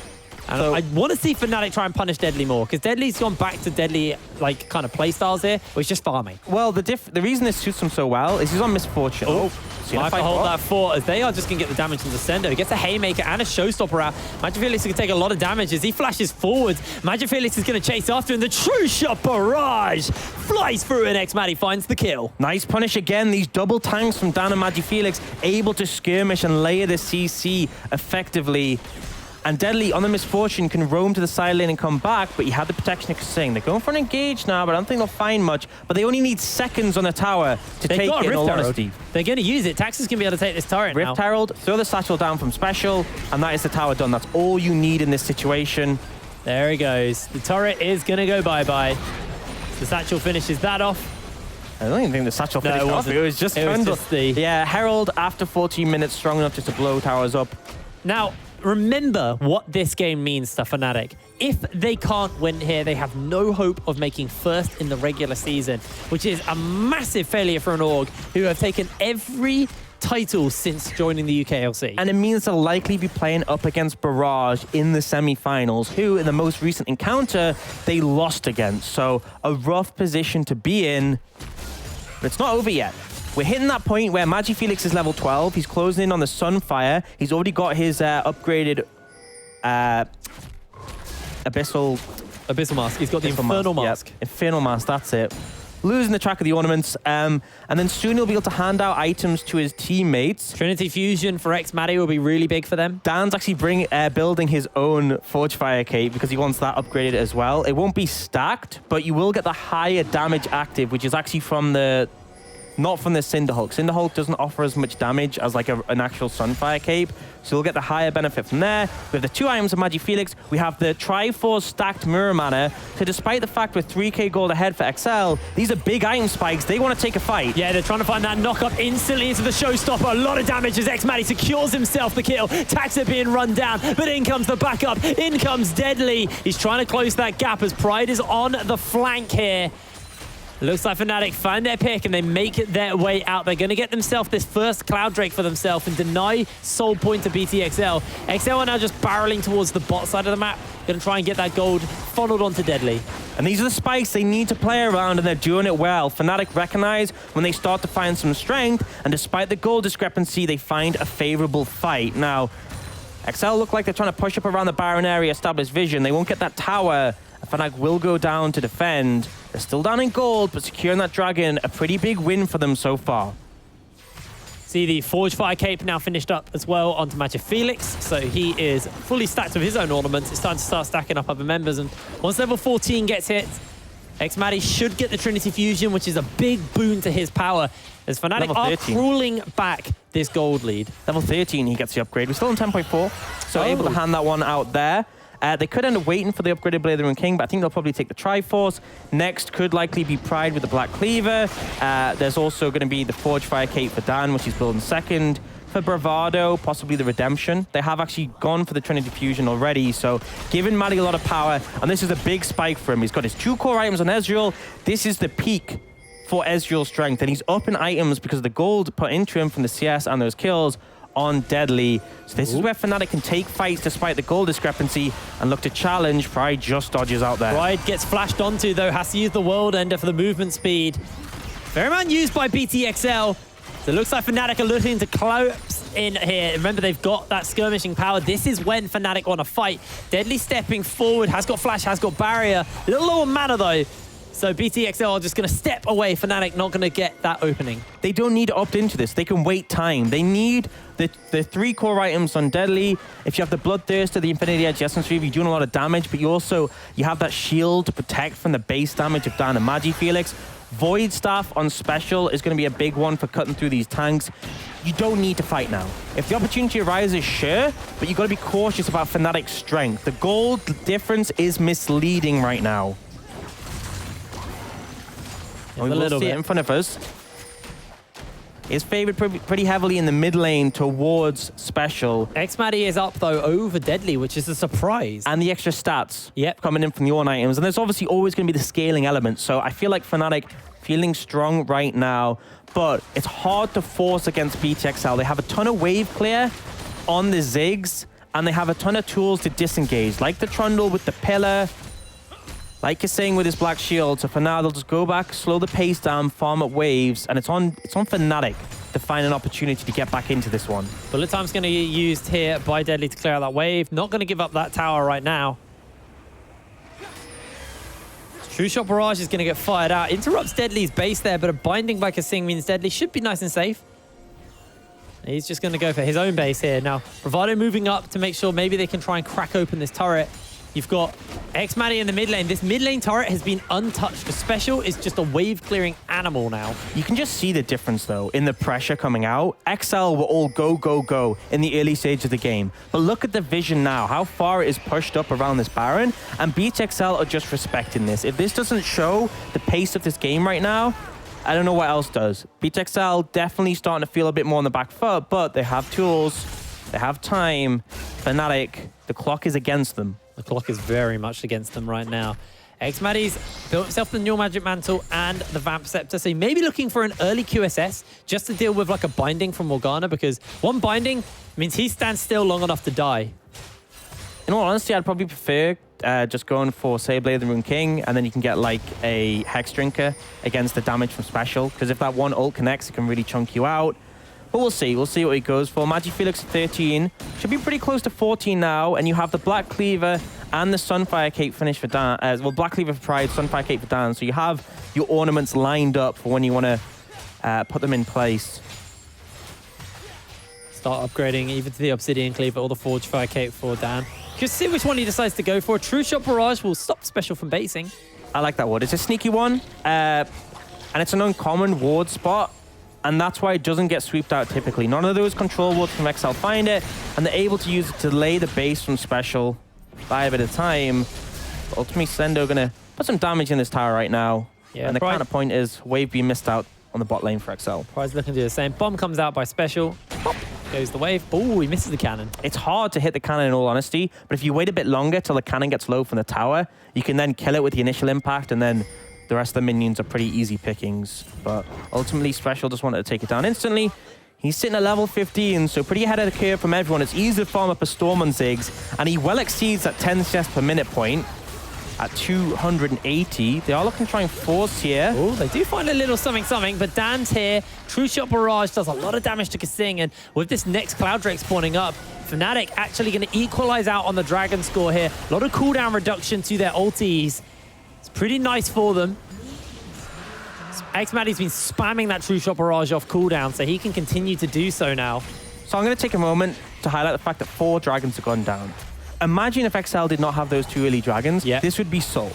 And so, I want to see Fnatic try and punish Deadly more, because Deadly's gone back to Deadly like kind of play styles here, where he's just farming. Well, the reason this suits him so well is he's on Misfortune. Oh, might hold that fort, as they are just going to get the damage into Sendo. He gets a Haymaker and a Showstopper out. Magifelix can take a lot of damage as he flashes forwards. Magifelix is going to chase after him. The True Shot Barrage flies through, and xMatty finds the kill. Nice punish again. These double tanks from Dan and Magifelix able to skirmish and layer the CC effectively. And Deadly on the Misfortune can roam to the side lane and come back, but he had the protection of Sing. They're going for an engage now, but I don't think they'll find much. But they only need seconds on the tower to take it, in all honesty. They're going to use it. Taxes can be able to take this turret now. Rift Herald, throw the satchel down from Special, and that is the tower done. That's all you need in this situation. There he goes. The turret is going to go bye-bye. The satchel finishes that off. I don't even think the satchel finished off. It was just yeah, Herald after 14 minutes strong enough just to blow towers up. Now, remember what this game means to Fnatic. If they can't win here, they have no hope of making first in the regular season, which is a massive failure for an org who have taken every title since joining the UKLC. And it means they'll likely be playing up against Barrage in the semi-finals, who in the most recent encounter, they lost against. So a rough position to be in, but it's not over yet. We're hitting that point where Magifelix is level 12. He's closing in on the Sunfire. He's already got his upgraded Abyssal Abyssal Mask. He's got the Infernal Mask. Yep. Infernal Mask, that's it. Losing the track of the ornaments, and then soon he'll be able to hand out items to his teammates. Trinity Fusion for Xmatty will be really big for them. Dan's actually building his own Forge Fire Cape because he wants that upgraded as well. It won't be stacked, but you will get the higher damage active, which is actually from the... not from the Cinderhulk. Cinderhulk doesn't offer as much damage as like an actual Sunfire Cape, so we'll get the higher benefit from there. We have the 2 items of Magi Felix. We have the Triforce stacked Mirror Mana. So despite the fact we're 3k gold ahead for XL, these are big item spikes. They want to take a fight. Yeah, they're trying to find that knock-up instantly into the showstopper. A lot of damage as Xmatty secures himself the kill. Taxa being run down, but in comes the backup. In comes Deadly. He's trying to close that gap as Pride is on the flank here. Looks like Fnatic find their pick and they make their way out. They're going to get themselves this first Cloud Drake for themselves and deny Soul Point to BTXL. XL are now just barreling towards the bot side of the map. Going to try and get that gold funneled onto Deadly. And these are the spikes they need to play around, and they're doing it well. Fnatic recognize when they start to find some strength, and despite the gold discrepancy, they find a favorable fight. Now, XL look like they're trying to push up around the Baron area, establish vision. They won't get that tower. Fnatic will go down to defend. They're still down in gold, but securing that dragon, a pretty big win for them so far. See the Forge Fire Cape now finished up as well onto Magi Felix. So he is fully stacked with his own ornaments. It's time to start stacking up other members. And once level 14 gets hit, Xmatty should get the Trinity Fusion, which is a big boon to his power. As Fnatic are crawling back this gold lead. Level 13, he gets the upgrade. We're still on 10.4, so able to hand that one out there. They could end up waiting for the upgraded Blade of the Rune King, but I think they'll probably take the Triforce. Next could likely be Pride with the Black Cleaver. There's also going to be the Forge Fire Cape for Dan, which he's building second. For Bravado, possibly the Redemption. They have actually gone for the Trinity Fusion already, so giving Maddie a lot of power, and this is a big spike for him. He's got his 2 core items on Ezreal. This is the peak for Ezreal's strength, and he's up in items because of the gold put into him from the CS and those kills on Deadly. So this is where Fnatic can take fights despite the goal discrepancy and look to challenge. Pride just dodges out there. Pride gets flashed onto, though, has to use the World Ender for the movement speed. Fair amount used by BTXL. So it looks like Fnatic are looking to collapse in here. Remember, they've got that skirmishing power. This is when Fnatic want to fight. Deadly stepping forward, has got flash, has got barrier. A little lower mana, though. So BTXL are just going to step away. Fnatic not going to get that opening. They don't need to opt into this. They can wait time. They need the 3 core items on Deadly. If you have the Bloodthirster, the Infinity Edge, Essence Reeve, you're doing a lot of damage, but you have that shield to protect from the base damage of Dan and Magi Felix. Void Staff on Special is going to be a big one for cutting through these tanks. You don't need to fight now. If the opportunity arises, sure, but you've got to be cautious about Fnatic's strength. The gold difference is misleading right now. We will see it in front of us. Is favored pretty heavily in the mid lane towards Special. Xmatty is up, though, over Deadly, which is a surprise. And the extra stats coming in from the Orn items. And there's obviously always going to be the scaling element. So I feel like Fnatic feeling strong right now. But it's hard to force against BTXL. They have a ton of wave clear on the Ziggs. And they have a ton of tools to disengage. Like the Trundle with the Pillar. Like you're saying with his Black Shield, so for now they'll just go back, slow the pace down, farm up waves, and it's on Fnatic to find an opportunity to get back into this one. Bullet Time's going to get used here by Deadly to clear out that wave. Not going to give up that tower right now. True Shot Barrage is going to get fired out. Interrupts Deadly's base there, but a binding by Kasing means Deadly should be nice and safe. He's just going to go for his own base here. Now, Bravado moving up to make sure maybe they can try and crack open this turret. You've got Xmatty in the mid lane. This mid lane turret has been untouched. The Special is just a wave clearing animal now. You can just see the difference though in the pressure coming out. XL were all go, go, go in the early stage of the game. But look at the vision now, how far it is pushed up around this Baron. And BTXL are just respecting this. If this doesn't show the pace of this game right now, I don't know what else does. BTXL definitely starting to feel a bit more on the back foot, but they have tools, they have time. Fnatic, the clock is against them. The clock is very much against them right now. Xmatty's built himself the Neural Magic Mantle and the Vamp Scepter, so he may be looking for an early QSS just to deal with like a binding from Morgana, because one binding means he stands still long enough to die. In all honesty, I'd probably prefer just going for, say, Blade of the Rune King, and then you can get like a Hex Drinker against the damage from Special, because if that one ult connects, it can really chunk you out. But we'll see. We'll see what he goes for. Magi Felix 13. Should be pretty close to 14 now. And you have the Black Cleaver and the Sunfire Cape finish for Dan. Well, Black Cleaver for Pride, Sunfire Cape for Dan. So you have your ornaments lined up for when you want to put them in place. Start upgrading either to the Obsidian Cleaver or the Forge Fire Cape for Dan. Just see which one he decides to go for. True Shot Barrage will stop Special from basing. I like that ward. It's a sneaky one, and it's an uncommon ward spot, and that's why it doesn't get sweeped out typically. None of those control wards from XL find it, and they're able to use it to delay the base from Special by a bit of time. But ultimately, Sendo going to put some damage in this tower right now, and the counterpoint is wave being missed out on the bot lane for XL. Pride's looking to do the same. Bomb comes out by Special. Pop. Goes the wave. Oh, he misses the cannon. It's hard to hit the cannon in all honesty, but if you wait a bit longer till the cannon gets low from the tower, you can then kill it with the initial impact, and then the rest of the minions are pretty easy pickings. But ultimately, Special just wanted to take it down instantly. He's sitting at level 15, so pretty ahead of the curve from everyone. It's easy to farm up a Storm on Ziggs, and he well exceeds that 10 chests per minute point at 280. They are looking to try and force here. Oh, they do find a little something, but Dan's here. True Shot Barrage does a lot of damage to Kasing, and with this next Cloud Drake spawning up, Fnatic actually going to equalize out on the Dragon score here. A lot of cooldown reduction to their ultis. It's pretty nice for them. Xmaddie's been spamming that True Shot Barrage off cooldown, so he can continue to do so now. So I'm going to take a moment to highlight the fact that 4 dragons have gone down. Imagine if XL did not have those 2 early dragons, this would be Soul.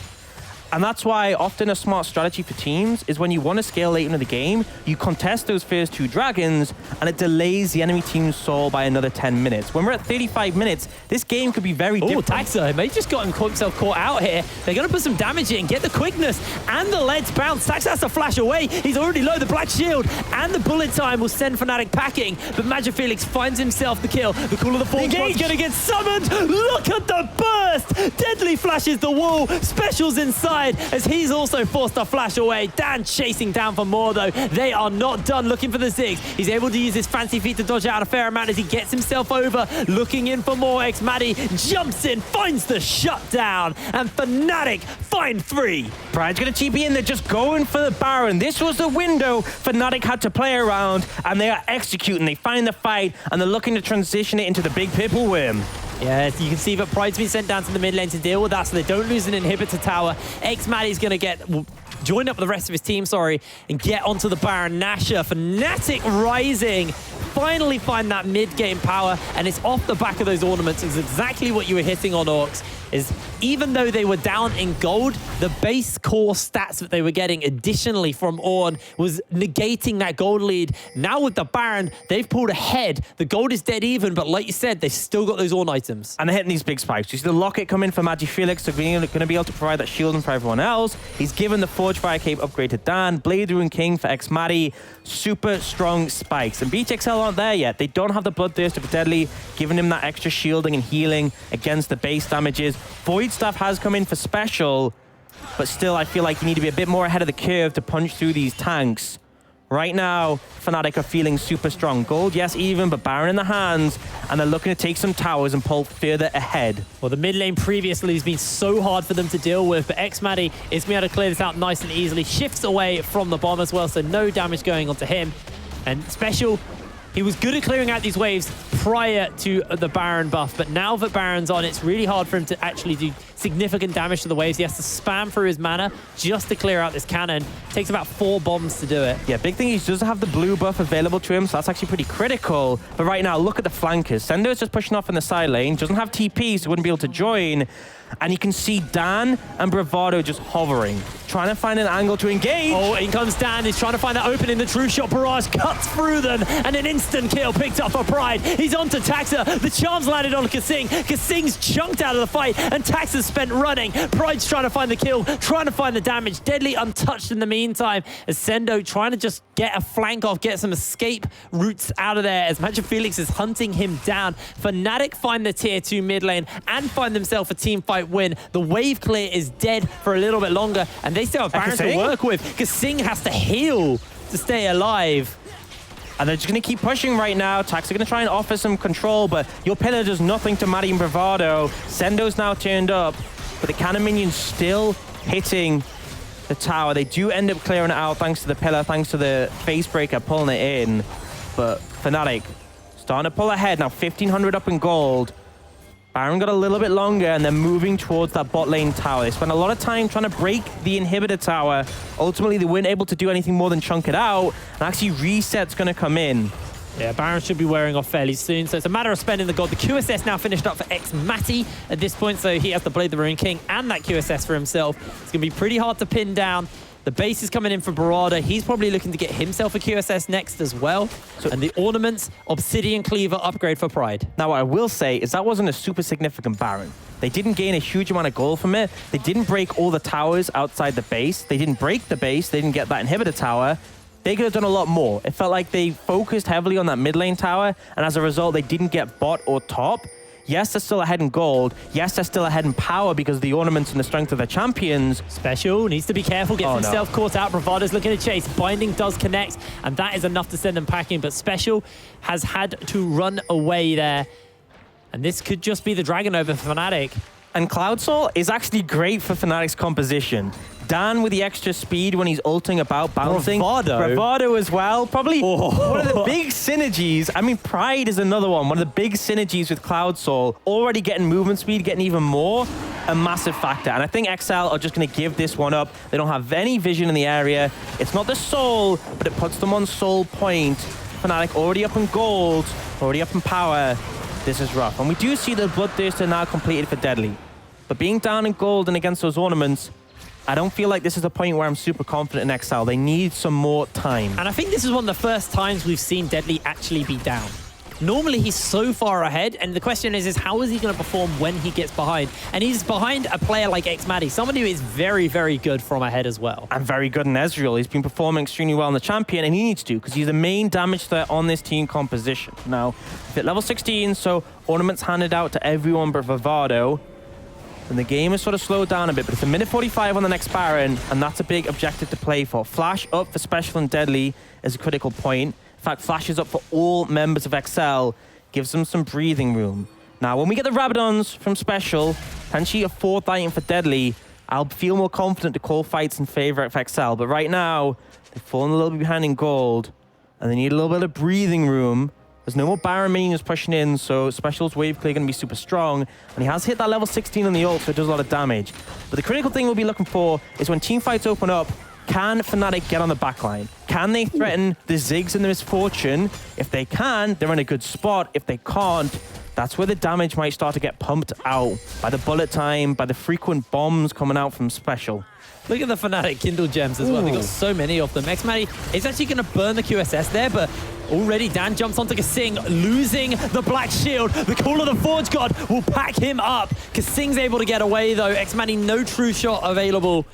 And that's why often a smart strategy for teams is when you want to scale late into the game, you contest those first 2 dragons, and it delays the enemy team's Soul by another 10 minutes. When we're at 35 minutes, this game could be very different. Oh, Taxa, he just got himself caught out here. They're going to put some damage in, get the quickness, and the leads bounce. Taxa has to flash away. He's already low. The Black Shield and the bullet time will send Fnatic packing, but Magic Felix finds himself the kill. The Call of the Forge is going to get summoned. Look at the burst. Deadly flashes the wall. Specials inside, as he's also forced to flash away. Dan chasing down for more, though. They are not done looking for the Ziggs. He's able to use his fancy feet to dodge out a fair amount as he gets himself over, looking in for more. Xmaddie jumps in, finds the shutdown, and Fnatic find 3. Pride's going to TP in. They're just going for the Baron. This was the window Fnatic had to play around, and they are executing. They find the fight, and they're looking to transition it into the big purple worm. Yeah, you can see that Pride's been sent down to the mid lane to deal with that, so they don't lose an inhibitor tower. Xmaddie's going to join up with the rest of his team, and get onto the Baron Nashor. Fnatic rising, finally find that mid-game power, and it's off the back of those ornaments. It's exactly what you were hitting on, Orcs, is even though they were down in gold, the base core stats that they were getting additionally from Ornn was negating that gold lead. Now with the Baron, they've pulled ahead. The gold is dead even, but like you said, they've still got those Ornn items. And they're hitting these big spikes. You see the Locket come in for Magic Felix, so going to be able to provide that shielding for everyone else. He's given the Forge Fire Cape upgrade to Dan, Blade Rune King for Xmaddie. Super strong spikes. And BTXL aren't there yet. They don't have the Bloodthirster for Deadly, giving him that extra shielding and healing against the base damages. Void Staff has come in for Special, but still I feel like you need to be a bit more ahead of the curve to punch through these tanks. Right now, Fnatic are feeling super strong. Gold, yes, even, but Baron in the hands, and they're looking to take some towers and pull further ahead. Well, the mid lane previously has been so hard for them to deal with, but Xmaddie is going to be able to clear this out nice and easily. Shifts away from the bomb as well, so no damage going onto him. And Special, he was good at clearing out these waves prior to the Baron buff, but now that Baron's on, it's really hard for him to actually do significant damage to the waves. He has to spam through his mana just to clear out this cannon. Takes about 4 bombs to do it. Yeah, big thing, he does have the blue buff available to him, so that's actually pretty critical. But right now, look at the flankers. Sendo is just pushing off in the side lane, doesn't have TP, so wouldn't be able to join. And you can see Dan and Bravado just hovering, trying to find an angle to engage. Oh, in comes Dan. He's trying to find that opening. The True Shot Barrage cuts through them, and an instant kill picked up for Pride. He's on to Taxa. The charms landed on Kasing. Kasing's chunked out of the fight, and Taxa's spent running. Pride's trying to find the kill, trying to find the damage. Deadly untouched in the meantime, as Sendo trying to just get a flank off, get some escape routes out of there, as Magic Felix is hunting him down. Fnatic find the tier 2 mid lane and find themselves a team fight win. The wave clear is dead for a little bit longer, and they still have Baron to work with. Kasing has to heal to stay alive. And they're just going to keep pushing right now. Tax are going to try and offer some control, but your pillar does nothing to Maddie and Bravado. Sendo's now turned up, but the cannon minions still hitting the tower. They do end up clearing it out thanks to the pillar, thanks to the face breaker pulling it in. But Fnatic starting to pull ahead now, 1,500 up in gold. Baron got a little bit longer, and they're moving towards that bot lane tower. They spent a lot of time trying to break the inhibitor tower. Ultimately, they weren't able to do anything more than chunk it out, and actually reset's going to come in. Yeah, Baron should be wearing off fairly soon, so it's a matter of spending the gold. The QSS now finished up for xMatty at this point, so he has to Blade the Rune King and that QSS for himself. It's going to be pretty hard to pin down. The base is coming in for Barada. He's probably looking to get himself a QSS next as well. And the Ornaments, Obsidian Cleaver upgrade for Pride. Now, what I will say is that wasn't a super significant Baron. They didn't gain a huge amount of gold from it. They didn't break all the towers outside the base. They didn't break the base. They didn't get that inhibitor tower. They could have done a lot more. It felt like they focused heavily on that mid lane tower, and as a result, they didn't get bot or top. Yes, they're still ahead in gold. Yes, they're still ahead in power because of the ornaments and the strength of their champions. Special needs to be careful, gets himself caught out. Bravada's looking to chase. Binding does connect, and that is enough to send them packing, but Special has had to run away there. And this could just be the Dragon over for Fnatic. And Cloud Soul is actually great for Fnatic's composition. Dan with the extra speed when he's ulting about, bouncing. Bravado as well. Probably one of the big synergies. I mean, Pride is another one. One of the big synergies with Cloud Soul. Already getting movement speed, getting even more. A massive factor. And I think XL are just going to give this one up. They don't have any vision in the area. It's not the Soul, but it puts them on Soul point. Fnatic already up in gold, already up in power. This is rough. And we do see the Bloodthirster now completed for Deadly. But being down in gold and against those ornaments, I don't feel like this is a point where I'm super confident in XL. They need some more time. And I think this is one of the first times we've seen Deadly actually be down. Normally, he's so far ahead, and the question is how is he going to perform when he gets behind? And he's behind a player like xMatty, someone who is very, very good from ahead as well. And very good in Ezreal. He's been performing extremely well in the champion, and he needs to, because he's the main damage threat on this team composition. Now, at level 16, so ornaments handed out to everyone but Vivado. And the game has sort of slowed down a bit, but it's a minute 45 on the next Baron, and that's a big objective to play for. Flash up for Special and Deadly is a critical point. In fact, Flash is up for all members of XL, gives them some breathing room. Now, when we get the Rabadons from Special, potentially a fourth item for Deadly, I'll feel more confident to call fights in favor of XL. But right now, they've fallen a little bit behind in gold, and they need a little bit of breathing room. There's no more Baron minions pushing in, so Special's wave clear going to be super strong. And he has hit that level 16 on the ult, so it does a lot of damage. But the critical thing we'll be looking for is when team fights open up, can Fnatic get on the backline? Can they threaten the Ziggs and the Misfortune? If they can, they're in a good spot. If they can't, that's where the damage might start to get pumped out by the bullet time, by the frequent bombs coming out from Special. Look at the Fnatic Kindle Gems as well. They've got so many of them. xMatty is actually going to burn the QSS there, but already Dan jumps onto Kasing, losing the Black Shield. The Call of the Forge God will pack him up. Kasing's able to get away, though. xMatty, no true shot available.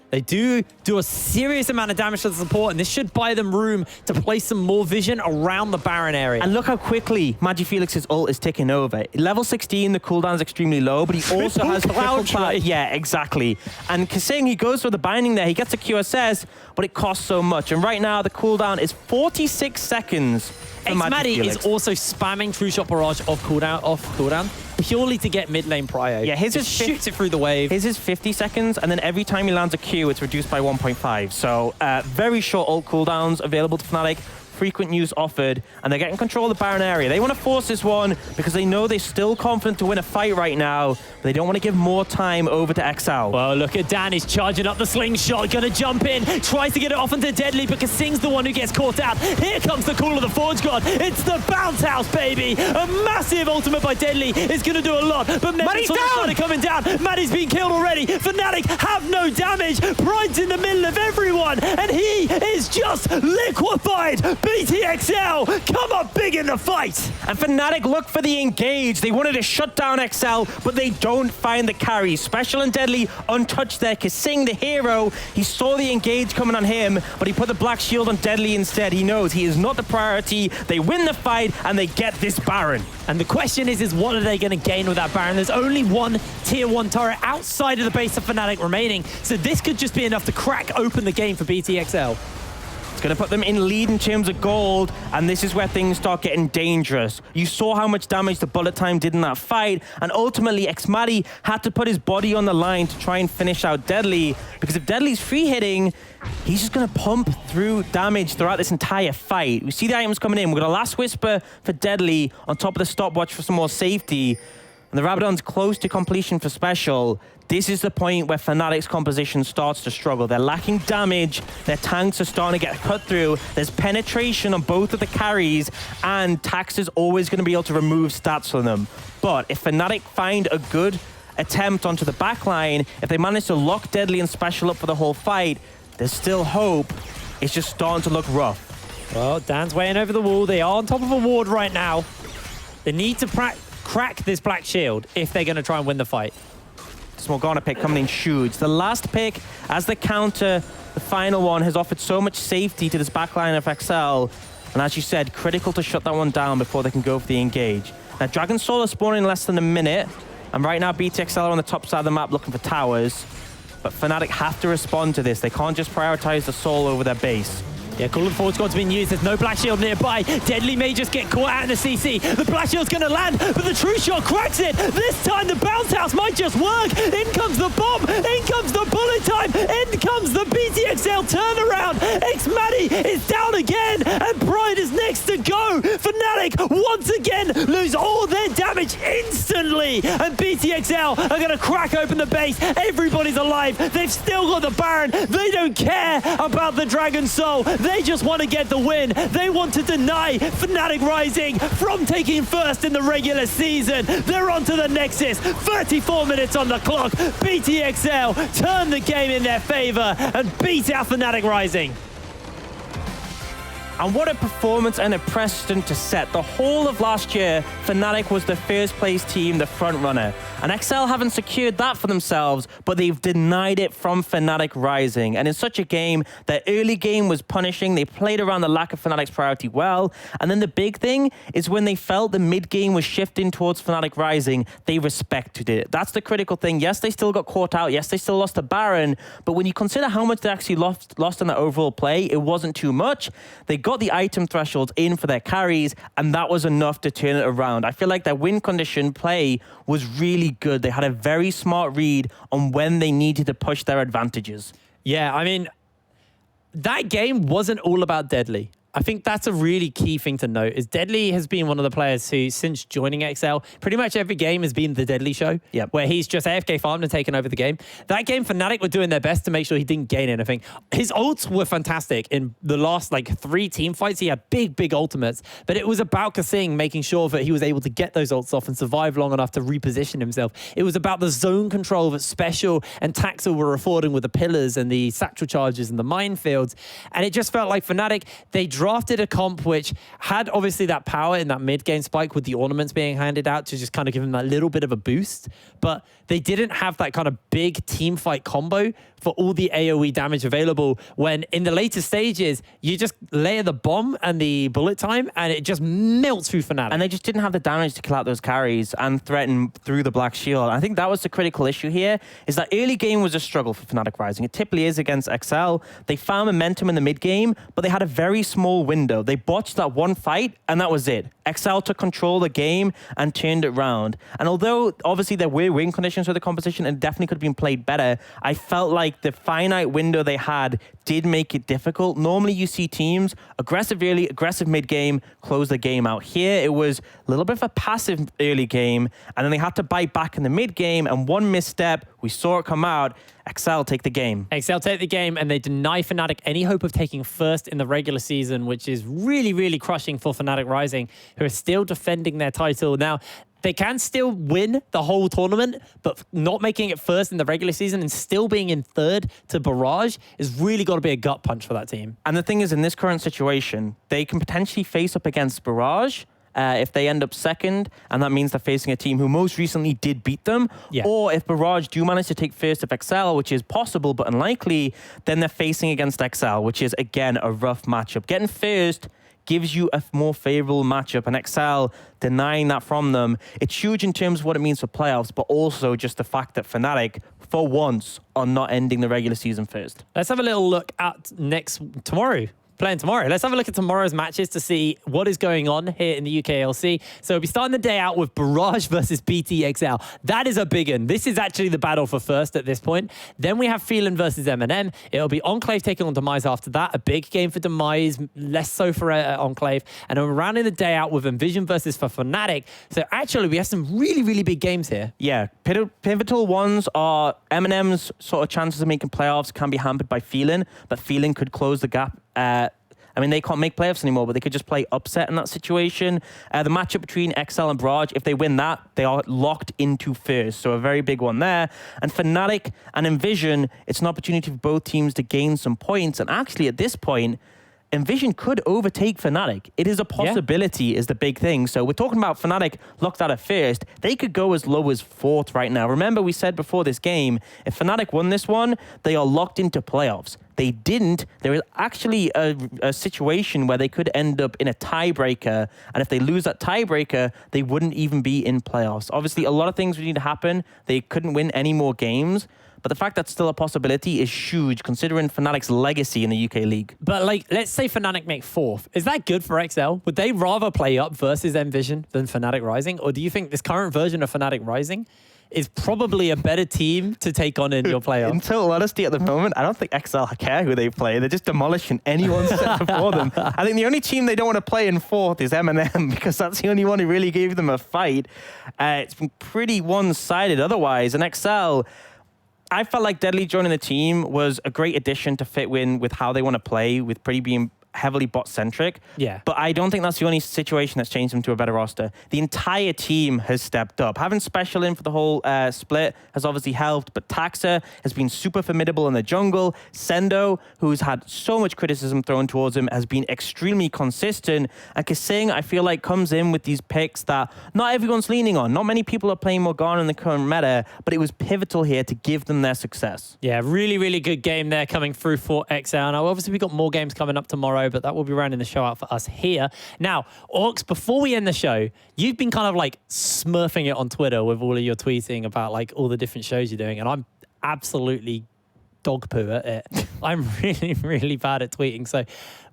They do a serious amount of damage to the support, and this should buy them room to place some more vision around the Baron area. And look how quickly Magifelix's ult is ticking over. Level 16, the cooldown is extremely low, but he also has Cloud Shot. Yeah, exactly. And Kasing, he goes for the binding there. He gets a QSS, but it costs so much. And right now, the cooldown is 46 seconds. xMatty is also spamming True Shot Barrage off cooldown, purely to get mid lane prio. Yeah, his shoots it through the wave. His is 50 seconds, and then every time he lands a Q, it's reduced by 1.5. So very short ult cooldowns available to Fnatic. Frequent use offered, and they're getting control of the Baron area. They want to force this one because they know they're still confident to win a fight right now, but they don't want to give more time over to XL. Well, look at Dan. He's charging up the slingshot, gonna jump in, tries to get it off into Deadly, but Kasing's the one who gets caught out. Here comes the Call of the Forge God. It's the Bounce House, baby. A massive ultimate by Deadly is gonna do a lot, but Maddie's started coming down. Maddie's been killed already. Fnatic have no damage. Pride's in the middle of everyone, and he is just liquefied. BTXL come up big in the fight. And Fnatic look for the engage. They wanted to shut down XL, but they don't find the carry. Special and Deadly untouched there. Kasing, the hero, he saw the engage coming on him, but he put the Black Shield on Deadly instead. He knows he is not the priority. They win the fight, and they get this Baron. And the question is what are they going to gain with that Baron? There's only one tier 1 turret outside of the base of Fnatic remaining, so this could just be enough to crack open the game for BTXL. It's going to put them in lead in terms of gold, and this is where things start getting dangerous. You saw how much damage the bullet time did in that fight, and ultimately xMatty had to put his body on the line to try and finish out Deadly, because if Deadly's free hitting, he's just going to pump through damage throughout this entire fight. We see the items coming in. We've got a Last Whisper for Deadly on top of the stopwatch for some more safety. and the Rabadon's close to completion for special, this is the point where Fnatic's composition starts to struggle. They're lacking damage, their tanks are starting to get cut through, there's penetration on both of the carries, and Tax is always going to be able to remove stats from them. But if Fnatic find a good attempt onto the backline, if they manage to lock Deadly and Special up for the whole fight, there's still hope. It's just starting to look rough. Well, Dan's weighing over the wall. They are on top of a ward right now. They need to crack this Black Shield if they're going to try and win the fight. This Morgana pick coming in huge. The last pick, as the counter, the final one, has offered so much safety to this backline of XL. And as you said, critical to shut that one down before they can go for the engage. Now, Dragon Soul is spawning in less than a minute. And right now, BTXL are on the top side of the map looking for towers. But Fnatic have to respond to this. They can't just prioritize the Soul over their base. Yeah, Call of Forward Squad's been used. There's no Black Shield nearby. Deadly may just get caught out in the CC. The Black Shield's going to land, but the True Shot cracks it. This time, the Bounce House might just work. In comes the bomb. In comes the bullet time. In comes the BTXL turnaround. X-Matty is down again, and Pride is next to go. Fnatic, once again, lose all their damage instantly. And BTXL are going to crack open the base. Everybody's alive. They've still got the Baron. They don't care about the Dragon Soul. They just want to get the win. They want to deny Fnatic Rising from taking first in the regular season. They're on to the Nexus. 34 minutes on the clock. BTXL turn the game in their favor and beat out Fnatic Rising. And what a performance and a precedent to set. The whole of last year, Fnatic was the first place team, the front runner. And XL haven't secured that for themselves, but they've denied it from Fnatic Rising. And in such a game, their early game was punishing. They played around the lack of Fnatic's priority well. And then the big thing is when they felt the mid game was shifting towards Fnatic Rising, they respected it. That's the critical thing. Yes, they still got caught out. Yes, they still lost to Baron. But when you consider how much they actually lost in the overall play, it wasn't too much. They got the item thresholds in for their carries, and that was enough to turn it around. I feel like their win condition play was really good. They had a very smart read on when they needed to push their advantages. Yeah, I mean, that game wasn't all about Deadly. I think that's a really key thing to note is Deadly has been one of the players who, since joining XL, pretty much every game has been the Deadly show, where he's just AFK farmed and taken over the game. That game, Fnatic were doing their best to make sure he didn't gain anything. His ults were fantastic. In the last, 3 team fights, he had big ultimates, but it was about Kasing making sure that he was able to get those ults off and survive long enough to reposition himself. It was about the zone control that Special and Taxel were affording with the pillars and the satchel charges and the minefields, and it just felt like Fnatic, they drafted a comp which had obviously that power in that mid-game spike with the ornaments being handed out to just kind of give them that little bit of a boost, but they didn't have that kind of big team fight combo for all the AoE damage available when in the later stages, you just layer the bomb and the bullet time and it just melts through Fnatic. And they just didn't have the damage to kill out those carries and threaten through the Black Shield. I think that was the critical issue here, is that early game was a struggle for Fnatic Rising. It typically is against XL. They found momentum in the mid game, but they had a very small window. They botched that one fight and that was it. XL took control of the game and turned it around. And although obviously there were win conditions for the composition and definitely could have been played better, I felt like the finite window they had did make it difficult. Normally you see teams aggressive early, aggressive mid game, close the game out. Here it was a little bit of a passive early game, and then they had to bite back in the mid game, and one misstep, we saw it come out, XL take the game. XL take the game, and they deny Fnatic any hope of taking first in the regular season, which is really crushing for Fnatic Rising, who are still defending their title. Now, they can still win the whole tournament, but not making it first in the regular season and still being in third to Barrage is really got to be a gut punch for that team. And the thing is, in this current situation, they can potentially face up against Barrage if they end up second, and that means they're facing a team who most recently did beat them. Yeah. Or if Barrage do manage to take first of XL, which is possible but unlikely, then they're facing against XL, which is, again, a rough matchup. Getting first gives you a more favorable matchup, and XL denying that from them, it's huge in terms of what it means for playoffs, but also just the fact that Fnatic, for once, are not ending the regular season first. Let's have a little look at tomorrow. playing tomorrow. Let's have a look at tomorrow's matches to see what is going on here in the UKLC. So we'll be starting the day out with Barrage versus BTXL. That is a big one. This is actually the battle for first at this point. Then we have Phelan versus M&M. It'll be Enclave taking on Demise after that. A big game for Demise, less so for Enclave. And then we're rounding the day out with Envision versus for Fnatic. So actually, we have some really, really big games here. Yeah, pivotal ones are M&M's sort of chances of making playoffs can be hampered by Phelan, but Phelan could close the gap. I mean, they can't make playoffs anymore, but they could just play upset in that situation. The matchup between XL and Barrage, if they win that, they are locked into first. So a very big one there. And Fnatic and Envision, it's an opportunity for both teams to gain some points. And actually, at this point, Envision could overtake Fnatic. It is a possibility, is the big thing. So we're talking about Fnatic locked out at first. They could go as low as fourth right now. Remember, we said before this game, if Fnatic won this one, they are locked into playoffs. They didn't. There is actually a situation where they could end up in a tiebreaker. And if they lose that tiebreaker, they wouldn't even be in playoffs. Obviously, a lot of things would need to happen. They couldn't win any more games. But the fact that's still a possibility is huge, considering Fnatic's legacy in the UK League. But, like, let's say Fnatic make fourth. Is that good for XL? Would they rather play up versus Envision than Fnatic Rising? Or do you think this current version of Fnatic Rising is probably a better team to take on in your playoff? In total honesty, at the moment, I don't think XL care who they play. They're just demolishing anyone set before them. I think the only team they don't want to play in fourth is M&M because that's the only one who really gave them a fight. It's been pretty one-sided otherwise. And XL, I felt like Deadly joining the team was a great addition to fit in with how they want to play, with pretty being heavily bot-centric. Yeah. But I don't think that's the only situation that's changed them to a better roster. The entire team has stepped up. Having Special in for the whole split has obviously helped, but Taxa has been super formidable in the jungle. Sendo, who's had so much criticism thrown towards him, has been extremely consistent. And Kasing, I feel like, comes in with these picks that not everyone's leaning on. Not many people are playing Morgana in the current meta, but it was pivotal here to give them their success. Yeah, really, really good game there coming through for XL. Now, obviously, we've got more games coming up tomorrow, but that will be rounding the show out for us here. Now, Orcs, before we end the show, you've been kind of like smurfing it on Twitter with all of your tweeting about like all the different shows you're doing, and I'm absolutely dog poo at it. I'm really, really bad at tweeting. So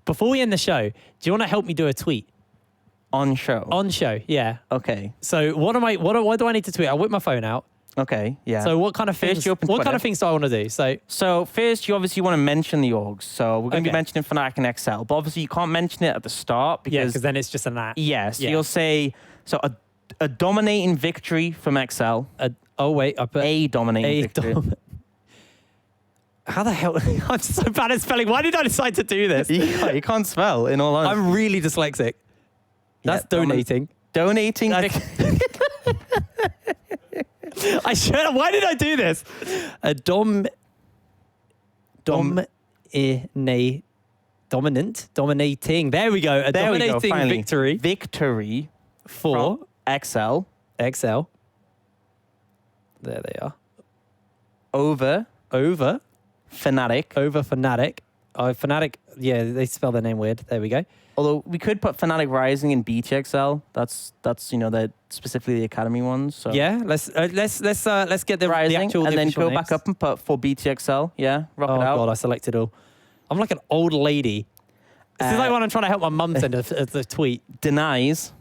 before we end the show, do you want to help me do a tweet? On show? On show, yeah. Okay. So what do I need to tweet? I'll whip my phone out. Okay, yeah. So what kind of things? What kind of things do I want to do? So first, you obviously want to mention the orgs. So we're going to be mentioning Fnatic and XL, but obviously you can't mention it at the start because then it's just an at. Yes, you'll say a dominating victory from XL. A dominating victory. How the hell? I'm so bad at spelling. Why did I decide to do this? You can't spell. In all honesty, I'm really dyslexic. That's donating. Donating. I should. Why did I do this? A dominating There we go. Dominating victory. Victory for XL. XL. There they are. Over Fnatic. Over Fnatic. Oh, Fnatic. Yeah, they spell their name weird. There we go. Although we could put Fnatic Rising in BTXL. That's the specifically the academy ones. So yeah, let's get the Rising, the actual and then go names. back up and put for BTXL. Yeah, rock it out. Oh god, I selected all. I'm like an old lady. This is like when I'm trying to help my mum send a tweet. Denies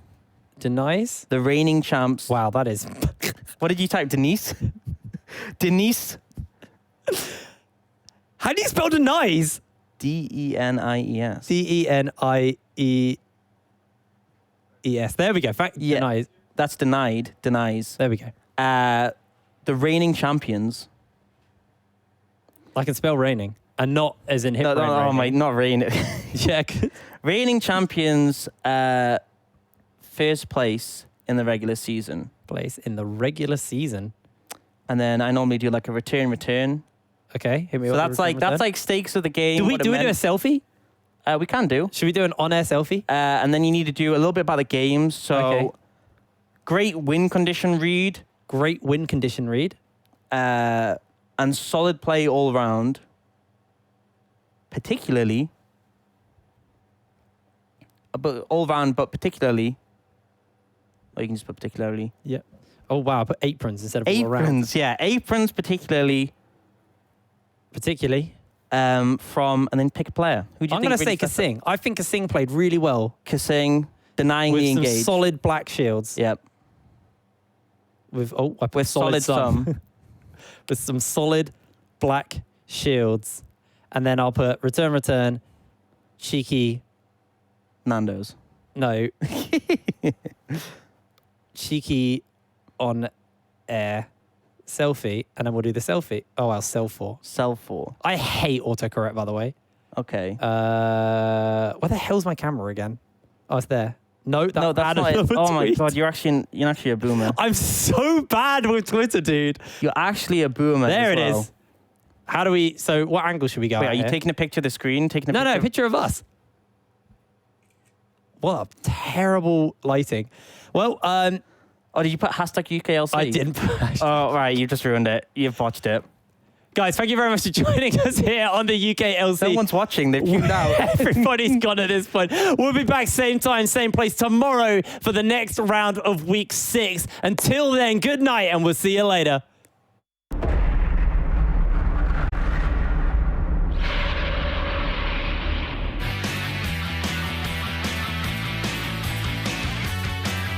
the reigning champs. Wow, that is. What did you type, Denise? Denise. How do you spell denies? Denies. Denies. There we go. Denies. That's denies. There we go. The reigning champions. I can spell reigning and not as in hit. Oh my, not reigning. Yeah. Reigning champions. First place in the regular season. And then I normally do like a return. Okay, hit me so up. that's like stakes of the game. Do we do a selfie? We can do. Should we do an on-air selfie? And then you need to do a little bit about the games. So, great win condition read. And solid play all round. Particularly. But all round, but particularly. Or you can just put particularly. Yeah. Oh wow, I put aprons instead of all around. Aprons, yeah. Aprons particularly. and then pick a player. Who do you I'm think going to say really stepped Kasing. I think Kasing played really well up? Kasing, denying with the some engage. solid black shields. Yep. I put solid some. With some solid black shields. And then I'll put return, cheeky. Nando's. No. Cheeky on air selfie. And then we'll do the selfie. Oh, I'll sell for. Sell for. I hate autocorrect, by the way. Okay. Where the hell's my camera again? Oh, it's there. No, that's not it. Oh my god, you're actually a boomer. I'm so bad with Twitter, dude. You're actually a boomer. There as it well. is. How do we? So, what angle should we go? Wait, at are you here? taking a picture of the screen? No, picture of us. What a terrible lighting. Well, Oh, did you put hashtag UKLC? I didn't. Oh, right, you just ruined it. You've botched it. Guys, thank you very much for joining us here on the UKLC. No one's watching. They've tuned out. Everybody's gone at this point. We'll be back same time, same place tomorrow for the next round of week 6. Until then, good night, and we'll see you later.